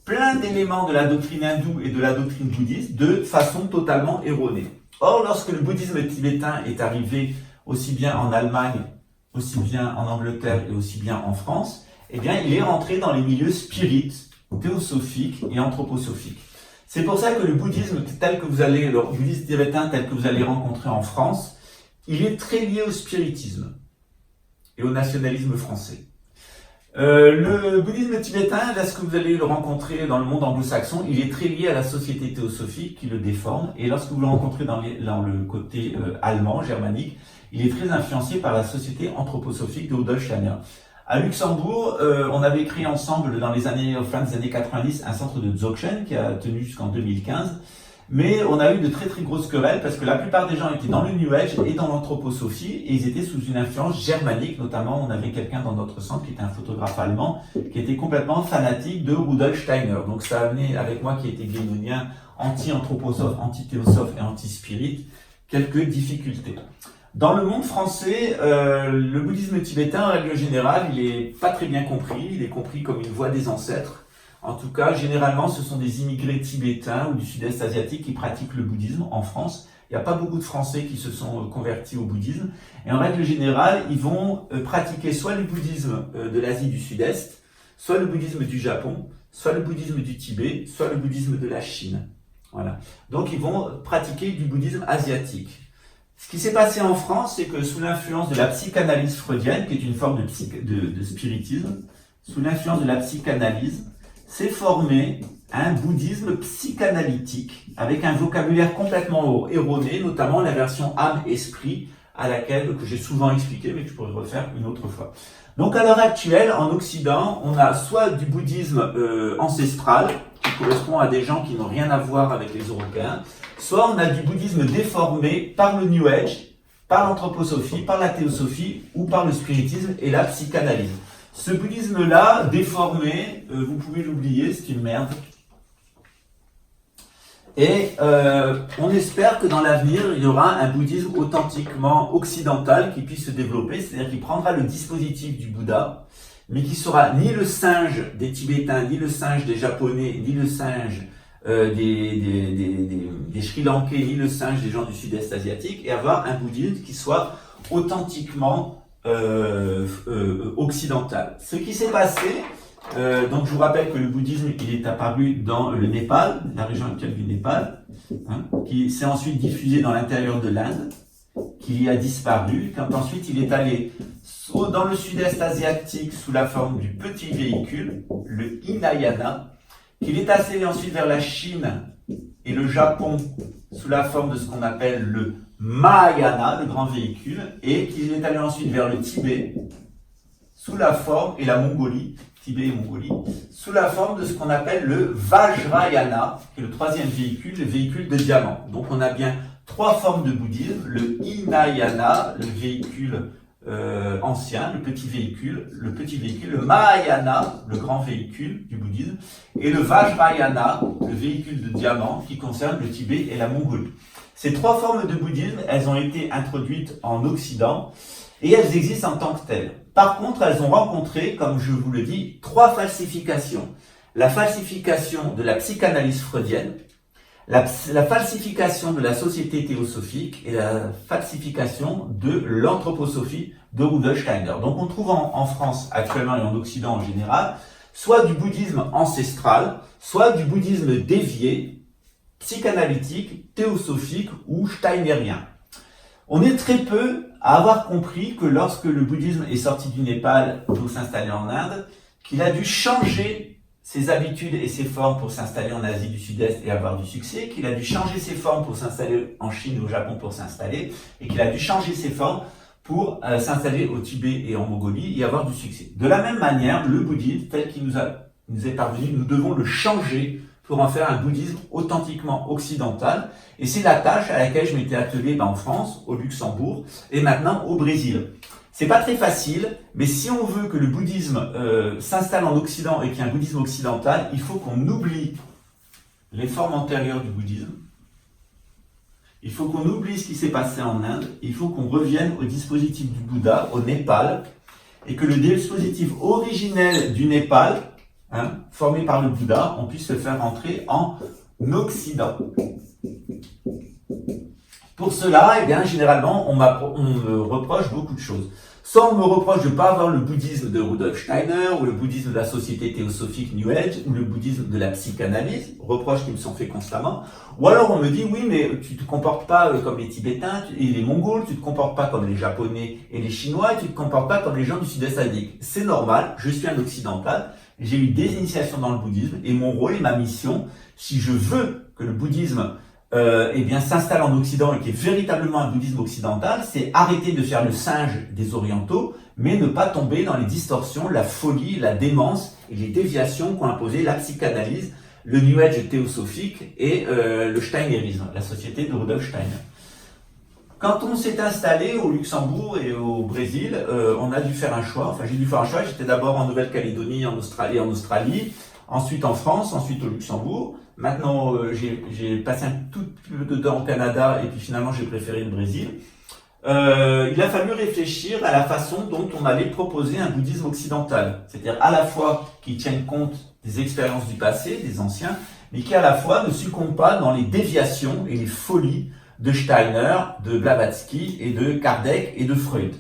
plein d'éléments de la doctrine hindoue et de la doctrine bouddhiste de façon totalement erronée. Or, lorsque le bouddhisme tibétain est arrivé aussi bien en Allemagne, aussi bien en Angleterre et aussi bien en France, il est rentré dans les milieux spirites, théosophiques et anthroposophiques. C'est pour ça que le bouddhisme le bouddhisme tibétain tel que vous allez rencontrer en France, il est très lié au spiritisme et au nationalisme français. Le bouddhisme tibétain, lorsque vous allez le rencontrer dans le monde anglo-saxon, il est très lié à la société théosophique qui le déforme, et lorsque vous le rencontrez dans le côté allemand, germanique, il est très influencé par la société anthroposophique de Rudolf Steiner. À Luxembourg, on avait créé ensemble au fin des années 90 un centre de Dzogchen qui a tenu jusqu'en 2015, mais on a eu de très très grosses querelles parce que la plupart des gens étaient dans le New Age et dans l'anthroposophie, et ils étaient sous une influence germanique. Notamment, on avait quelqu'un dans notre centre qui était un photographe allemand qui était complètement fanatique de Rudolf Steiner. Donc ça a amené avec moi, qui était guénonien, anti-anthroposophe, anti-théosophe et anti-spirit, quelques difficultés. Dans le monde français, le bouddhisme tibétain, en règle générale, il est pas très bien compris. Il est compris comme une voie des ancêtres. En tout cas, généralement, ce sont des immigrés tibétains ou du sud-est asiatique qui pratiquent le bouddhisme en France. Il n'y a pas beaucoup de Français qui se sont convertis au bouddhisme. Et en règle générale, ils vont pratiquer soit le bouddhisme de l'Asie du Sud-Est, soit le bouddhisme du Japon, soit le bouddhisme du Tibet, soit le bouddhisme de la Chine. Voilà. Donc, ils vont pratiquer du bouddhisme asiatique. Ce qui s'est passé en France, c'est que sous l'influence de la psychanalyse freudienne, qui est une forme de spiritisme, sous l'influence de la psychanalyse, s'est formé un bouddhisme psychanalytique avec un vocabulaire complètement erroné, notamment la version âme-esprit, que j'ai souvent expliqué, mais que je pourrais refaire une autre fois. Donc à l'heure actuelle, en Occident, on a soit du bouddhisme ancestral, qui correspond à des gens qui n'ont rien à voir avec les Européens, soit on a du bouddhisme déformé par le New Age, par l'anthroposophie, par la théosophie ou par le spiritisme et la psychanalyse. Ce bouddhisme-là, déformé, vous pouvez l'oublier, c'est une merde. Et on espère que dans l'avenir, il y aura un bouddhisme authentiquement occidental qui puisse se développer, c'est-à-dire qui prendra le dispositif du Bouddha, mais qui sera ni le singe des Tibétains, ni le singe des Japonais, ni le singe des Sri Lankais, ni le singe des gens du Sud-Est asiatique, et avoir un bouddhisme qui soit authentiquement occidental. Ce qui s'est passé, donc je vous rappelle que le bouddhisme il est apparu dans le Népal, la région actuelle du Népal, qui s'est ensuite diffusé dans l'intérieur de l'Inde, qui y a disparu, quand ensuite il est allé dans le Sud-Est asiatique sous la forme du petit véhicule, le Hinayana, qu'il est allé ensuite vers la Chine et le Japon sous la forme de ce qu'on appelle le Mahayana, le grand véhicule, et qu'il est allé ensuite vers le Tibet sous la forme, et la Mongolie, Tibet et Mongolie, sous la forme de ce qu'on appelle le Vajrayana, qui est le troisième véhicule, le véhicule de diamant. Donc on a bien trois formes de bouddhisme, le Hinayana, le véhicule ancien, le petit véhicule, le Mahayana, le grand véhicule du bouddhisme, et le Vajrayana, le véhicule de diamant qui concerne le Tibet et la Mongolie. Ces trois formes de bouddhisme, elles ont été introduites en Occident et elles existent en tant que telles. Par contre, elles ont rencontré, comme je vous le dis, trois falsifications. La falsification de la psychanalyse freudienne, la falsification de la société théosophique et la falsification de l'anthroposophie de Rudolf Steiner. Donc on trouve en France actuellement et en Occident en général, soit du bouddhisme ancestral, soit du bouddhisme dévié, psychanalytique, théosophique ou steinérien. On est très peu à avoir compris que lorsque le bouddhisme est sorti du Népal pour s'installer en Inde, qu'il a dû changer ses habitudes et ses formes pour s'installer en Asie du Sud-Est et avoir du succès, qu'il a dû changer ses formes pour s'installer en Chine et au Japon pour s'installer, et qu'il a dû changer ses formes pour s'installer au Tibet et en Mongolie et avoir du succès. De la même manière, le bouddhisme, tel qu'il nous est parvenu, nous devons le changer pour en faire un bouddhisme authentiquement occidental. Et c'est la tâche à laquelle je m'étais attelé en France, au Luxembourg et maintenant au Brésil. C'est pas très facile, mais si on veut que le bouddhisme s'installe en Occident et qu'il y ait un bouddhisme occidental, il faut qu'on oublie les formes antérieures du bouddhisme. Il faut qu'on oublie ce qui s'est passé en Inde. Il faut qu'on revienne au dispositif du Bouddha, au Népal, et que le dispositif originel du Népal, formé par le Bouddha, on puisse le faire entrer en Occident. Pour cela, eh bien, généralement, on me reproche beaucoup de choses. Soit on me reproche de ne pas avoir le bouddhisme de Rudolf Steiner, ou le bouddhisme de la société théosophique New Age, ou le bouddhisme de la psychanalyse, reproches qui me sont faits constamment. Ou alors on me dit, oui, mais tu te comportes pas comme les Tibétains et les Mongols, tu te comportes pas comme les Japonais et les Chinois, et tu te comportes pas comme les gens du Sud-Est asiatique. C'est normal, je suis un occidental, j'ai eu des initiations dans le bouddhisme, et mon rôle et ma mission, si je veux que le bouddhisme s'installe en Occident et qui est véritablement un bouddhisme occidental, c'est arrêter de faire le singe des orientaux, mais ne pas tomber dans les distorsions, la folie, la démence et les déviations qu'ont imposé la psychanalyse, le New Age théosophique et le steinérisme, la société de Rudolf Steiner. Quand on s'est installé au Luxembourg et au Brésil, on a dû faire un choix. Enfin, j'ai dû faire un choix. J'étais d'abord en Nouvelle-Calédonie, en Australie, ensuite en France, ensuite au Luxembourg. Maintenant, j'ai passé un tout petit peu de temps au Canada et puis finalement j'ai préféré le Brésil. Il a fallu réfléchir à la façon dont on allait proposer un bouddhisme occidental. C'est-à-dire à la fois qui tienne compte des expériences du passé, des anciens, mais qui à la fois ne succombe pas dans les déviations et les folies de Steiner, de Blavatsky et de Kardec et de Freud.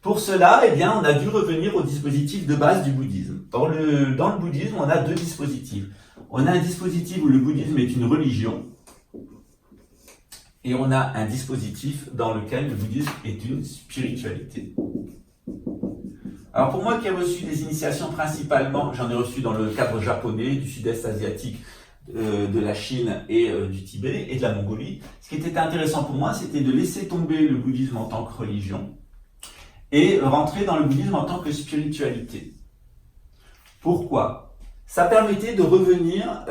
Pour cela, on a dû revenir au dispositif de base du bouddhisme. Dans le bouddhisme, on a deux dispositifs. On a un dispositif où le bouddhisme est une religion, et on a un dispositif dans lequel le bouddhisme est une spiritualité. Alors pour moi qui ai reçu des initiations principalement, j'en ai reçu dans le cadre japonais, du sud-est asiatique, de la Chine et du Tibet et de la Mongolie, ce qui était intéressant pour moi, c'était de laisser tomber le bouddhisme en tant que religion et rentrer dans le bouddhisme en tant que spiritualité. Pourquoi ? Ça permettait de revenir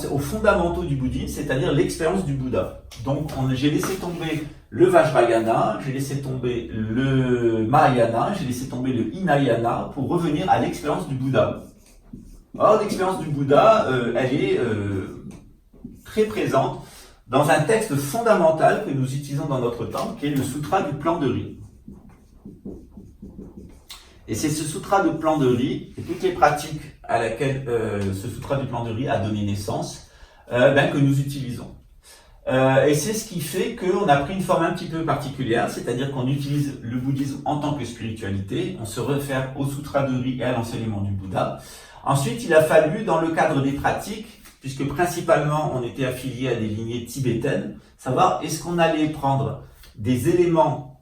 aux fondamentaux du bouddhisme, c'est-à-dire l'expérience du Bouddha. Donc j'ai laissé tomber le Vajrayana, j'ai laissé tomber le Mahayana, j'ai laissé tomber le Hinayana pour revenir à l'expérience du Bouddha. Or, l'expérience du Bouddha, elle est très présente dans un texte fondamental que nous utilisons dans notre temps, qui est le Sutra du plan de riz. Et c'est ce Sutra du plan de riz, et toutes les pratiques à laquelle ce Sutra du plan de riz a donné naissance, que nous utilisons. Et c'est ce qui fait qu'on a pris une forme un petit peu particulière, c'est-à-dire qu'on utilise le bouddhisme en tant que spiritualité, on se réfère au Sutra de riz et à l'enseignement du Bouddha. Ensuite, il a fallu, dans le cadre des pratiques, puisque principalement on était affilié à des lignées tibétaines, savoir est-ce qu'on allait prendre des éléments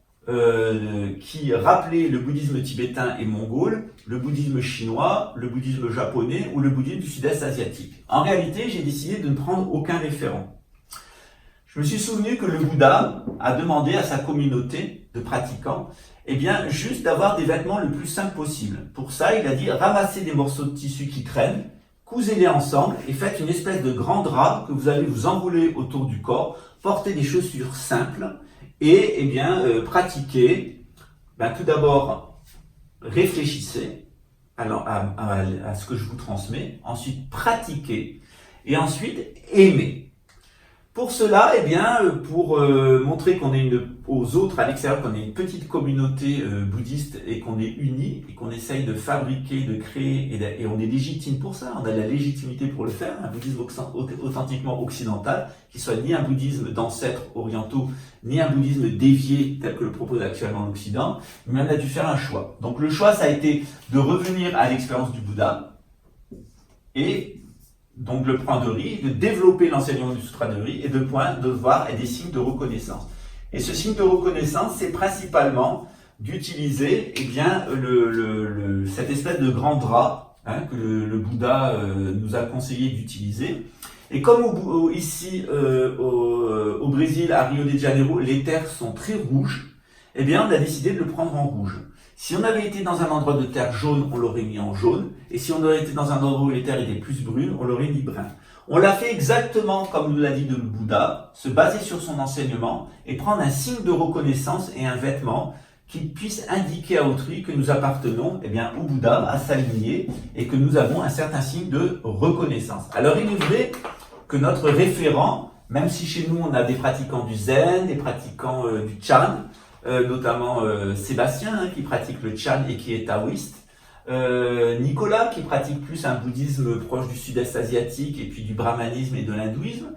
qui rappelaient le bouddhisme tibétain et mongol, le bouddhisme chinois, le bouddhisme japonais ou le bouddhisme du sud-est asiatique. En réalité, j'ai décidé de ne prendre aucun référent. Je me suis souvenu que le Bouddha a demandé à sa communauté de pratiquants juste d'avoir des vêtements le plus simples possible. Pour ça, il a dit ramassez des morceaux de tissu qui traînent, cousez-les ensemble et faites une espèce de grand drap que vous allez vous enrouler autour du corps, portez des chaussures simples et pratiquez. Tout d'abord, réfléchissez à ce que je vous transmets, ensuite pratiquez et ensuite aimez. Pour cela, pour montrer qu'on est aux autres à l'extérieur, qu'on est une petite communauté bouddhiste et qu'on est unis et qu'on essaye de fabriquer, de créer et on est légitime pour ça, on a la légitimité pour le faire, un bouddhisme authentiquement occidental, qui soit ni un bouddhisme d'ancêtres orientaux, ni un bouddhisme dévié tel que le propose actuellement l'Occident, mais on a dû faire un choix. Donc le choix, ça a été de revenir à l'expérience du Bouddha et donc le point de riz, de développer l'enseignement du Sutra de riz et de voir des signes de reconnaissance. Et ce signe de reconnaissance, c'est principalement d'utiliser cette espèce de grand drap que le Bouddha nous a conseillé d'utiliser. Et comme ici au Brésil, à Rio de Janeiro, les terres sont très rouges, on a décidé de le prendre en rouge. Si on avait été dans un endroit de terre jaune, on l'aurait mis en jaune. Et si on aurait été dans un endroit où les terres étaient plus brunes, on l'aurait mis brun. On l'a fait exactement comme nous l'a dit le Bouddha, se baser sur son enseignement et prendre un signe de reconnaissance et un vêtement qui puisse indiquer à autrui que nous appartenons au Bouddha, à sa lignée, et que nous avons un certain signe de reconnaissance. Alors il est vrai que notre référent, même si chez nous on a des pratiquants du Zen, des pratiquants du Chan, notamment Sébastien qui pratique le Chan et qui est taoïste, Nicolas qui pratique plus un bouddhisme proche du sud-est asiatique et puis du brahmanisme et de l'hindouisme,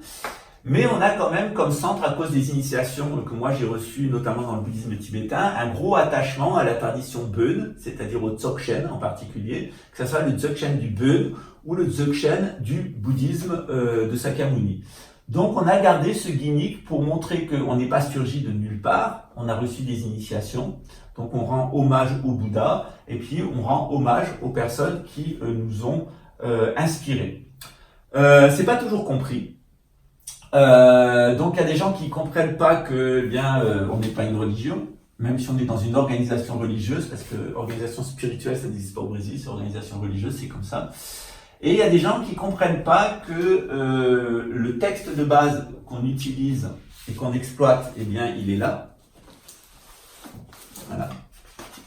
mais on a quand même comme centre, à cause des initiations que moi j'ai reçues notamment dans le bouddhisme tibétain, un gros attachement à la tradition Bön, c'est-à-dire au Dzogchen en particulier, que ce soit le Dzogchen du Bön ou le Dzogchen du bouddhisme de Sakyamuni. Donc on a gardé ce gimmick pour montrer qu'on n'est pas surgi de nulle part, on a reçu des initiations, donc on rend hommage au Bouddha, et puis on rend hommage aux personnes qui nous ont inspirés. C'est pas toujours compris, donc il y a des gens qui comprennent pas que on n'est pas une religion, même si on est dans une organisation religieuse, parce que organisation spirituelle ça n'existe pas au Brésil, c'est organisation religieuse, c'est comme ça. Et il y a des gens qui comprennent pas que le texte de base qu'on utilise et qu'on exploite, il est là. Voilà.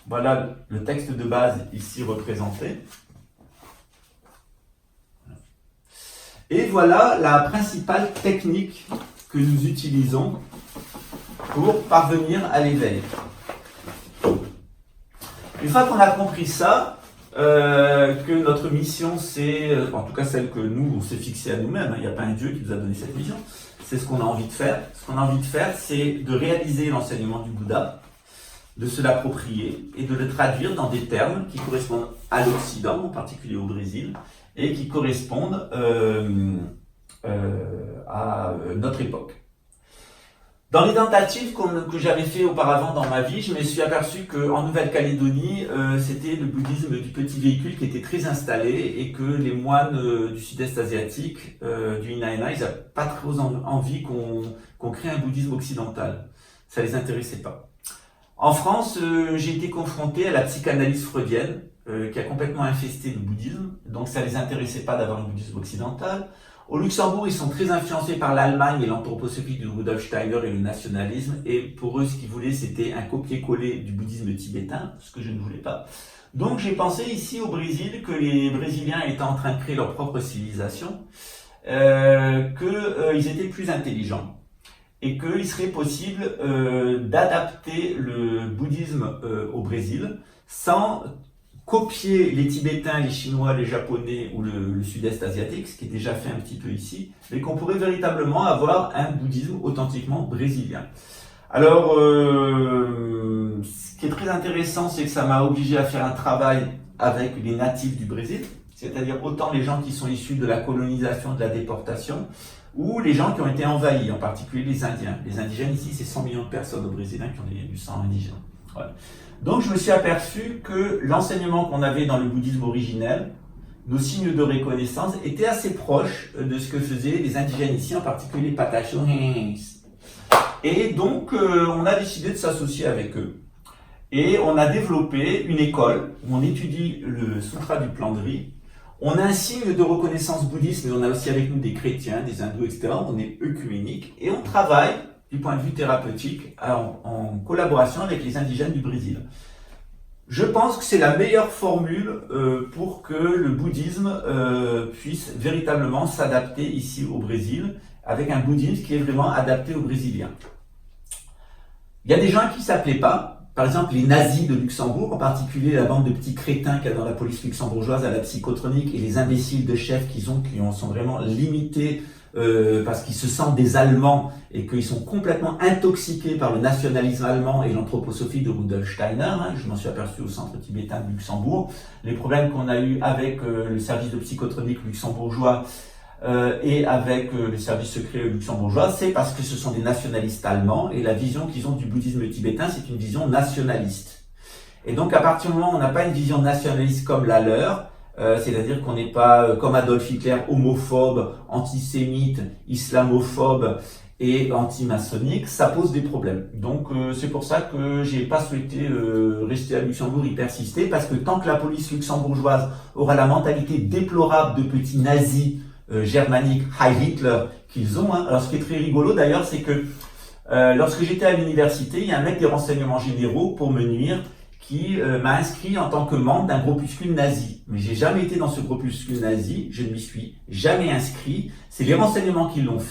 Voilà le texte de base ici représenté. Et voilà la principale technique que nous utilisons pour parvenir à l'éveil. Une fois qu'on a compris ça, que notre mission c'est, en tout cas celle que nous on s'est fixée à nous-mêmes, il n'y a pas un Dieu qui nous a donné cette mission, c'est ce qu'on a envie de faire. Ce qu'on a envie de faire, c'est de réaliser l'enseignement du Bouddha, de se l'approprier et de le traduire dans des termes qui correspondent à l'Occident, en particulier au Brésil, et qui correspondent à notre époque. Dans les tentatives que j'avais fait auparavant dans ma vie, je me suis aperçu qu'en Nouvelle-Calédonie, c'était le bouddhisme du petit véhicule qui était très installé et que les moines du sud-est asiatique, du Hinaïna, ils n'avaient pas trop envie qu'on crée un bouddhisme occidental. Ça les intéressait pas. En France, j'ai été confronté à la psychanalyse freudienne, qui a complètement infesté le bouddhisme, donc ça les intéressait pas d'avoir un bouddhisme occidental. Au Luxembourg, ils sont très influencés par l'Allemagne et l'anthroposophie de Rudolf Steiner et le nationalisme, et pour eux, ce qu'ils voulaient, c'était un copier-coller du bouddhisme tibétain, ce que je ne voulais pas. Donc j'ai pensé ici au Brésil que les Brésiliens étaient en train de créer leur propre civilisation, qu'ils étaient plus intelligents, et qu'il serait possible d'adapter le bouddhisme au Brésil sans copier les Tibétains, les Chinois, les Japonais ou le Sud-Est asiatique, ce qui est déjà fait un petit peu ici, mais qu'on pourrait véritablement avoir un bouddhisme authentiquement brésilien. Alors, ce qui est très intéressant, c'est que ça m'a obligé à faire un travail avec les natifs du Brésil, c'est-à-dire autant les gens qui sont issus de la colonisation, de la déportation, ou les gens qui ont été envahis, en particulier les Indiens. Les indigènes ici, c'est 100 millions de personnes au Brésil qui ont du sang indigène. Voilà. Donc je me suis aperçu que l'enseignement qu'on avait dans le bouddhisme originel, nos signes de reconnaissance, étaient assez proches de ce que faisaient les indigènes ici, en particulier les Patachos. Et donc on a décidé de s'associer avec eux. Et on a développé une école où on étudie le Sutra du plan de riz. On a un signe de reconnaissance bouddhiste, mais on a aussi avec nous des chrétiens, des hindous, etc. On est œcuménique et on travaille du point de vue thérapeutique, en collaboration avec les indigènes du Brésil. Je pense que c'est la meilleure formule pour que le bouddhisme puisse véritablement s'adapter ici au Brésil, avec un bouddhisme qui est vraiment adapté aux Brésiliens. Il y a des gens qui ne s'appelaient pas, par exemple les nazis de Luxembourg, en particulier la bande de petits crétins qu'il y a dans la police luxembourgeoise à la psychotronique, et les imbéciles de chefs qui sont vraiment limités parce qu'ils se sentent des Allemands et qu'ils sont complètement intoxiqués par le nationalisme allemand et l'anthroposophie de Rudolf Steiner. Je m'en suis aperçu au centre tibétain de Luxembourg. Les problèmes qu'on a eu avec le service de psychotronique luxembourgeois et avec les services secrets luxembourgeois, c'est parce que ce sont des nationalistes allemands et la vision qu'ils ont du bouddhisme tibétain, c'est une vision nationaliste. Et donc à partir du moment où on n'a pas une vision nationaliste comme la leur, c'est-à-dire qu'on n'est pas comme Adolf Hitler homophobe, antisémite, islamophobe et anti-maçonnique, ça pose des problèmes. Donc c'est pour ça que j'ai pas souhaité rester à Luxembourg, y persister, parce que tant que la police luxembourgeoise aura la mentalité déplorable de petits nazis germaniques, Heil Hitler, qu'ils ont. Alors ce qui est très rigolo d'ailleurs, c'est que lorsque j'étais à l'université, il y a un mec des renseignements généraux pour me nuire qui m'a inscrit en tant que membre d'un groupuscule nazi. Mais j'ai jamais été dans ce groupuscule nazi, je ne m'y suis jamais inscrit. C'est les renseignements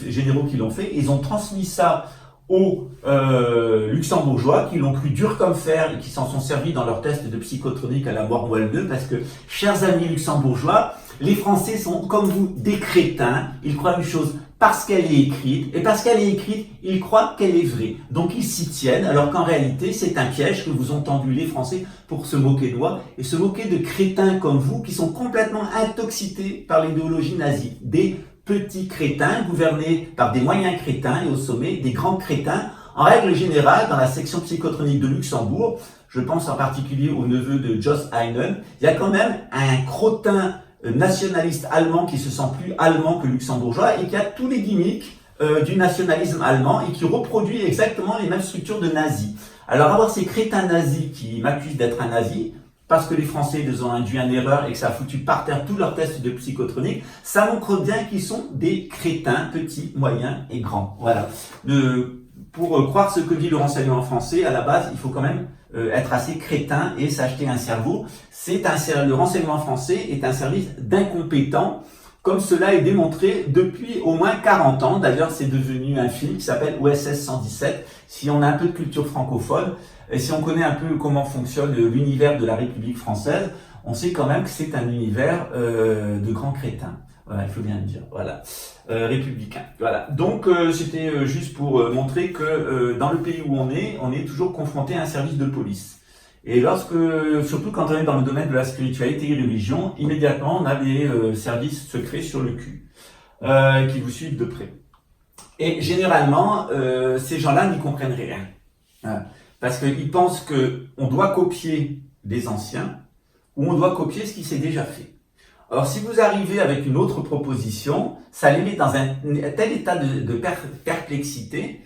généraux qui l'ont fait. Ils ont transmis ça aux luxembourgeois qui l'ont cru dur comme fer et qui s'en sont servis dans leur test de psychotronique à la Wormwell 2 parce que, chers amis luxembourgeois, les Français sont comme vous des crétins. Ils croient une chose parce qu'elle est écrite, et parce qu'elle est écrite, ils croient qu'elle est vraie. Donc ils s'y tiennent, alors qu'en réalité, c'est un piège que vous ont tendu les Français pour se moquer de moi, et se moquer de crétins comme vous, qui sont complètement intoxiqués par l'idéologie nazie. Des petits crétins, gouvernés par des moyens crétins, et au sommet, des grands crétins. En règle générale, dans la section psychotronique de Luxembourg, je pense en particulier au neveu de Joss Heinen, il y a quand même un crottin nationaliste allemand qui se sent plus allemand que luxembourgeois et qui a tous les gimmicks du nationalisme allemand et qui reproduit exactement les mêmes structures de nazis. Alors avoir ces crétins nazis qui m'accusent d'être un nazi parce que les Français les ont induit en erreur et que ça a foutu par terre tous leurs tests de psychotronique, ça montre bien qu'ils sont des crétins, petits, moyens et grands. Voilà. Pour croire ce que dit le renseignement français, à la base, il faut quand même être assez crétin et s'acheter un cerveau. Le renseignement français est un service d'incompétents, comme cela est démontré depuis au moins 40 ans. D'ailleurs, c'est devenu un film qui s'appelle OSS 117. Si on a un peu de culture francophone, et si on connaît un peu comment fonctionne l'univers de la République française, on sait quand même que c'est un univers de grands crétins. Voilà, il faut bien le dire. Voilà, républicain. Voilà. Donc c'était juste pour montrer que dans le pays où on est toujours confronté à un service de police. Et surtout quand on est dans le domaine de la spiritualité et religion, immédiatement on a des services secrets sur le cul qui vous suivent de près. Et généralement, ces gens-là n'y comprennent rien. Hein. Parce qu'ils pensent qu'on doit copier les anciens ou on doit copier ce qui s'est déjà fait. Alors, si vous arrivez avec une autre proposition, ça les met dans un tel état de perplexité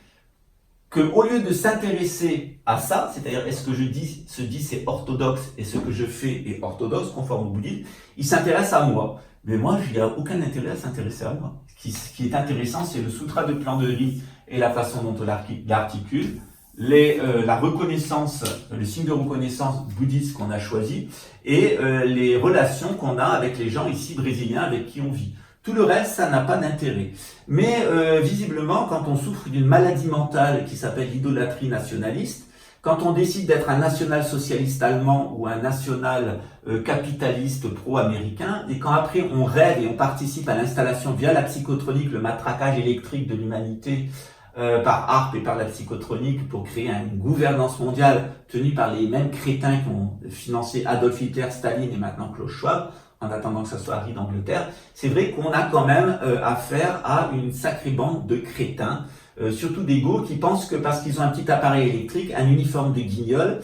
qu'au lieu de s'intéresser à ça, c'est-à-dire est-ce que je dis, c'est orthodoxe et ce que je fais est orthodoxe, conforme au bouddhisme, ils s'intéressent à moi. Mais moi, il n'y a aucun intérêt à s'intéresser à moi. Ce qui est intéressant, c'est le sutra de plan de vie et la façon dont on l'articule, la reconnaissance, le signe de reconnaissance bouddhiste qu'on a choisi et les relations qu'on a avec les gens ici brésiliens avec qui on vit. Tout le reste, ça n'a pas d'intérêt. Mais visiblement, quand on souffre d'une maladie mentale qui s'appelle l'idolâtrie nationaliste, quand on décide d'être un national-socialiste allemand ou un national-capitaliste pro-américain, et quand après on rêve et on participe à l'installation via la psychotronique, le matraquage électrique de l'humanité par ARP et par la psychotronique pour créer une gouvernance mondiale tenue par les mêmes crétins qui ont financé Adolf Hitler, Staline et maintenant Klaus Schwab, en attendant que ça soit Harry d'Angleterre, c'est vrai qu'on a quand même affaire à une sacrée bande de crétins, surtout d'égos qui pensent que parce qu'ils ont un petit appareil électrique, un uniforme de guignol,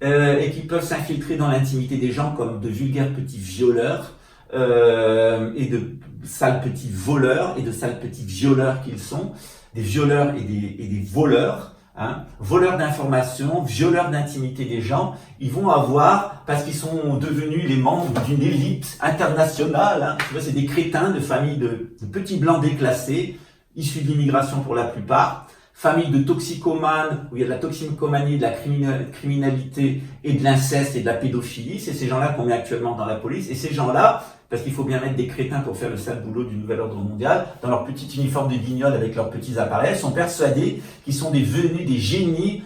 et qu'ils peuvent s'infiltrer dans l'intimité des gens comme de vulgaires petits violeurs, et de sales petits voleurs et de sales petits violeurs qu'ils sont, des violeurs et des voleurs, hein, voleurs d'informations, violeurs d'intimité des gens, ils vont avoir, parce qu'ils sont devenus les membres d'une élite internationale, hein, tu vois, c'est des crétins de familles de petits blancs déclassés, issus de l'immigration pour la plupart, famille de toxicomanes, où il y a de la toxicomanie, de la criminalité et de l'inceste et de la pédophilie. C'est ces gens-là qu'on met actuellement dans la police. Et ces gens-là, parce qu'il faut bien mettre des crétins pour faire le sale boulot du nouvel ordre mondial, dans leur petit uniforme de guignol avec leurs petits appareils, sont persuadés qu'ils sont devenus des génies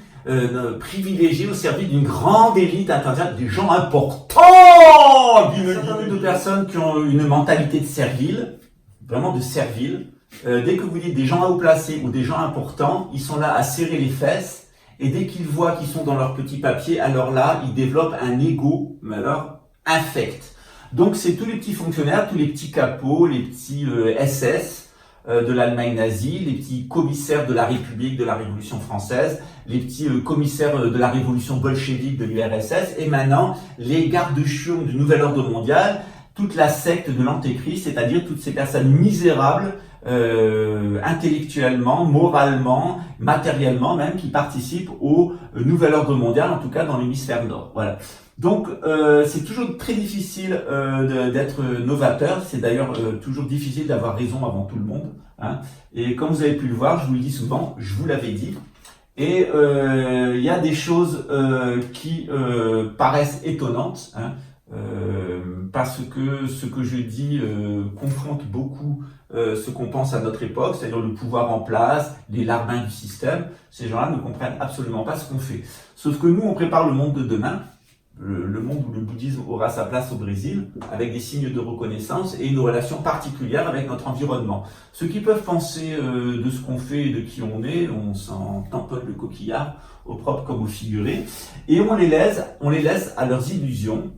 privilégiés au service d'une grande élite internationale, des gens importants. Un certain nombre de personnes qui ont une mentalité de servile, vraiment de servile. Dès que vous dites des gens haut placés ou des gens importants, ils sont là à serrer les fesses et dès qu'ils voient qu'ils sont dans leur petit papier, alors là, ils développent un ego, mais alors infect. Donc c'est tous les petits fonctionnaires, tous les petits capots, les petits SS de l'Allemagne nazie, les petits commissaires de la République, de la Révolution française, les petits commissaires de la Révolution bolchevique de l'URSS et maintenant les gardes-chiourmes du nouvel ordre mondial, toute la secte de l'antéchrist, c'est-à-dire toutes ces personnes misérables intellectuellement, moralement, matériellement même, qui participent au nouvel ordre mondial, en tout cas dans l'hémisphère nord. Voilà. Donc c'est toujours très difficile d'être novateur, c'est d'ailleurs toujours difficile d'avoir raison avant tout le monde. Hein. Et comme vous avez pu le voir, je vous le dis souvent, je vous l'avais dit, et il y a des choses qui paraissent étonnantes, hein, parce que ce que je dis confronte beaucoup ce qu'on pense à notre époque, c'est-à-dire le pouvoir en place, les larbins du système. Ces gens-là ne comprennent absolument pas ce qu'on fait. Sauf que nous, on prépare le monde de demain, le monde où le bouddhisme aura sa place au Brésil, avec des signes de reconnaissance et une relation particulière avec notre environnement. Ceux qui peuvent penser de ce qu'on fait et de qui on est, on s'en tamponne le coquillard, au propre comme au figuré, et on les laisse à leurs illusions,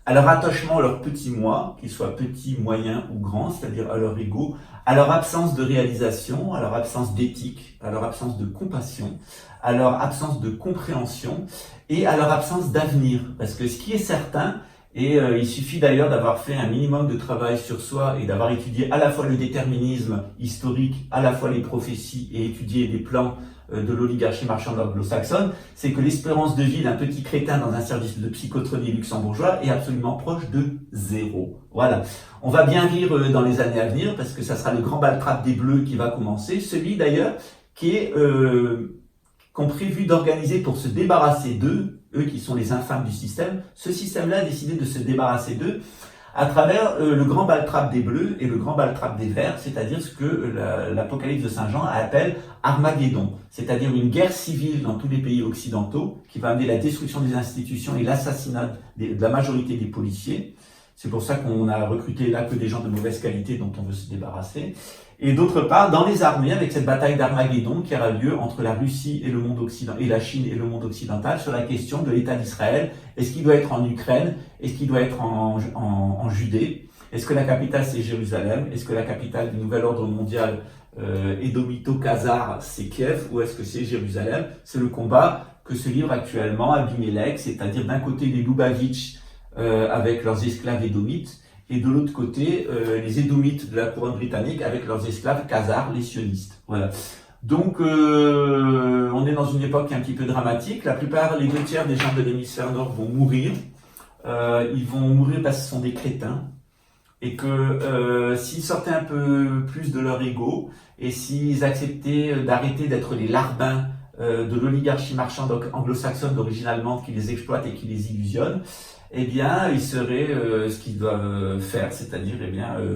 à leur attachement à leur petit moi, qu'ils soient petits, moyens ou grands, c'est-à-dire à leur ego, à leur absence de réalisation, à leur absence d'éthique, à leur absence de compassion, à leur absence de compréhension et à leur absence d'avenir. Parce que ce qui est certain, et il suffit d'ailleurs d'avoir fait un minimum de travail sur soi et d'avoir étudié à la fois le déterminisme historique, à la fois les prophéties et étudié les plans de l'oligarchie marchande anglo-saxonne, c'est que l'espérance de vie d'un petit crétin dans un service de psychotronie luxembourgeois est absolument proche de 0. Voilà. On va bien rire dans les années à venir parce que ça sera le grand baltrap des Bleus qui va commencer, celui d'ailleurs qu'ont prévu d'organiser pour se débarrasser d'eux, eux qui sont les infâmes du système. Ce système-là a décidé de se débarrasser d'eux à travers le grand baltrap des Bleus et le grand baltrap des Verts, c'est-à-dire ce que l'Apocalypse de Saint Jean appelle Armageddon, c'est-à-dire une guerre civile dans tous les pays occidentaux qui va amener la destruction des institutions et l'assassinat de la majorité des policiers. C'est pour ça qu'on a recruté là que des gens de mauvaise qualité dont on veut se débarrasser. Et d'autre part, dans les armées, avec cette bataille d'Armageddon qui aura lieu entre la Russie et le monde occidental, et la Chine et le monde occidental sur la question de l'État d'Israël. Est-ce qu'il doit être en Ukraine? Est-ce qu'il doit être en Judée? Est-ce que la capitale c'est Jérusalem? Est-ce que la capitale du nouvel ordre mondial édomito-khazar, c'est Kiev, ou est-ce que c'est Jérusalem? C'est le combat que se livre actuellement Abimelech, c'est-à-dire d'un côté les Loubavitch avec leurs esclaves édomites, et de l'autre côté les édomites de la couronne britannique avec leurs esclaves khazars, les sionistes. Voilà. Donc on est dans une époque qui est un petit peu dramatique. La plupart, les 2/3 des gens de l'hémisphère nord vont mourir. Ils vont mourir parce que ce sont des crétins. Et que s'ils sortaient un peu plus de leur ego, et s'ils acceptaient d'arrêter d'être les larbins de l'oligarchie marchande anglo-saxonne d'origine allemande qui les exploite et qui les illusionne, eh bien, ils seraient ce qu'ils doivent faire, c'est-à-dire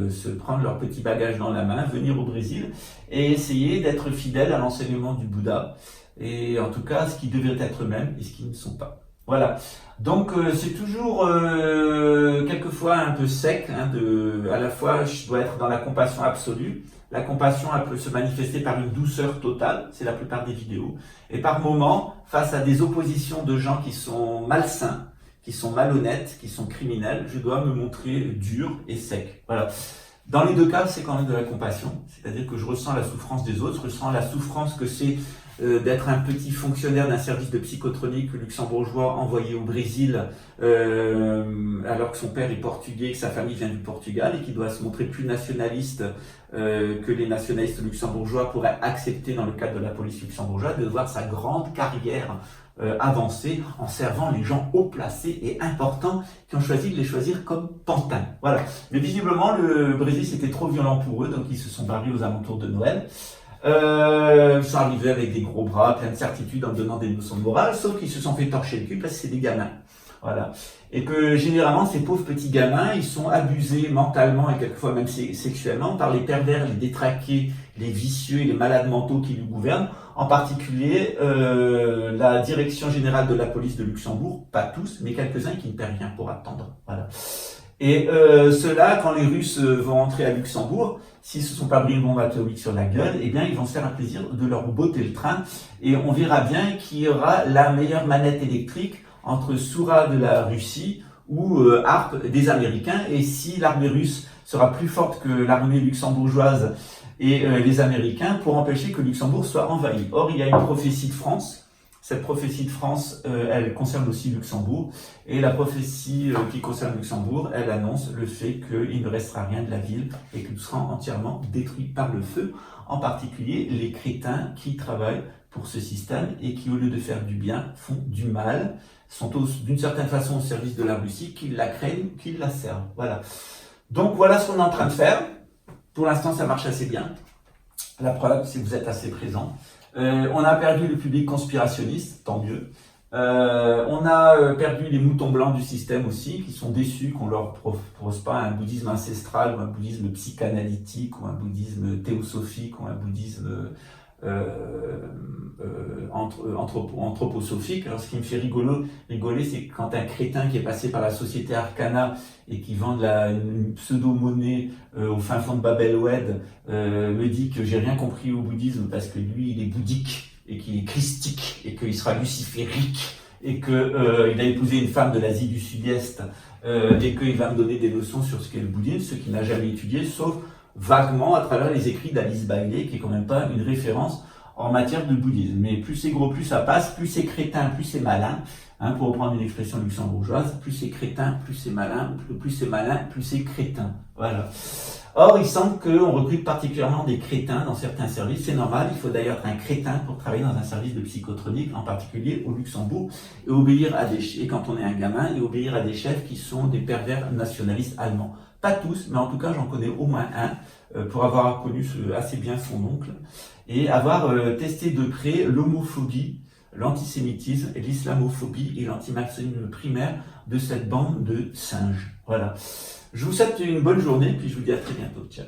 se prendre leur petit bagage dans la main, venir au Brésil et essayer d'être fidèles à l'enseignement du Bouddha, et en tout cas ce qu'ils devraient être eux-mêmes et ce qu'ils ne sont pas. Voilà. Donc c'est toujours quelquefois un peu sec, à la fois je dois être dans la compassion absolue. La compassion, elle peut se manifester par une douceur totale, c'est la plupart des vidéos, et par moments, face à des oppositions de gens qui sont malsains, qui sont malhonnêtes, qui sont criminels, je dois me montrer dur et sec. Voilà. Dans les deux cas, c'est quand même de la compassion, c'est-à-dire que je ressens la souffrance des autres, je ressens la souffrance que c'est d'être un petit fonctionnaire d'un service de psychotronique luxembourgeois envoyé au Brésil alors que son père est portugais, que sa famille vient du Portugal et qui doit se montrer plus nationaliste que les nationalistes luxembourgeois pourraient accepter dans le cadre de la police luxembourgeoise, de voir sa grande carrière avancer en servant les gens haut placés et importants qui ont choisi de les choisir comme pantins. Voilà. Mais visiblement, le Brésil c'était trop violent pour eux, donc ils se sont barrés aux alentours de Noël. Ils sont arrivés avec des gros bras, plein de certitudes en donnant des leçons de morale, sauf qu'ils se sont fait torcher le cul parce que c'est des gamins. Voilà. Et que généralement, ces pauvres petits gamins, ils sont abusés mentalement et quelquefois même sexuellement par les pervers, les détraqués, les vicieux et les malades mentaux qui nous gouvernent, en particulier la direction générale de la police de Luxembourg, pas tous, mais quelques-uns qui ne paient rien pour attendre. Voilà. Et ceux-là, quand les Russes vont entrer à Luxembourg, s'ils ne se sont pas pris une bombe atomique sur la gueule, eh bien, ils vont se faire un plaisir de leur botter le train. Et on verra bien qui aura la meilleure manette électrique entre Soura de la Russie ou Harp des Américains. Et si l'armée russe sera plus forte que l'armée luxembourgeoise et les Américains pour empêcher que Luxembourg soit envahi. Or, il y a une prophétie de France. Cette prophétie de France, elle concerne aussi Luxembourg. Et la prophétie qui concerne Luxembourg, elle annonce le fait qu'il ne restera rien de la ville et que tout sera entièrement détruit par le feu. En particulier, les crétins qui travaillent pour ce système et qui, au lieu de faire du bien, font du mal, sont d'une certaine façon au service de la Russie, qu'ils la craignent, qu'ils la servent. Voilà. Donc voilà ce qu'on est en train de faire. Pour l'instant, ça marche assez bien. La preuve, c'est que vous êtes assez présents. On a perdu le public conspirationniste, tant mieux. On a perdu les moutons blancs du système aussi, qui sont déçus qu'on leur propose pas un bouddhisme ancestral ou un bouddhisme psychanalytique ou un bouddhisme théosophique ou un bouddhisme anthroposophique. Alors ce qui me fait rigoler, c'est quand un crétin qui est passé par la société Arcana et qui vend une pseudo-monnaie au fin fond de Bab el-Oued me dit que j'ai rien compris au bouddhisme parce que lui il est bouddhique et qu'il est christique et qu'il sera luciférique et qu'il a épousé une femme de l'Asie du Sud-Est et qu'il va me donner des leçons sur ce qu'est le bouddhisme, ce qu'il n'a jamais étudié, sauf vaguement à travers les écrits d'Alice Bailey, qui est quand même pas une référence en matière de bouddhisme. Mais plus c'est gros, plus ça passe, plus c'est crétin, plus c'est malin. Pour reprendre une expression luxembourgeoise, plus c'est crétin, plus c'est malin, plus c'est malin, plus c'est crétin. Voilà. Or, il semble qu'on recrute particulièrement des crétins dans certains services. C'est normal, il faut d'ailleurs être un crétin pour travailler dans un service de psychotronique, en particulier au Luxembourg, et obéir à et quand on est un gamin, et obéir à des chefs qui sont des pervers nationalistes allemands. Pas tous, mais en tout cas, j'en connais au moins un, pour avoir connu assez bien son oncle, et avoir testé de près l'homophobie, l'antisémitisme, l'islamophobie et l'antimaximisme primaire de cette bande de singes. Voilà. Je vous souhaite une bonne journée, puis je vous dis à très bientôt. Ciao.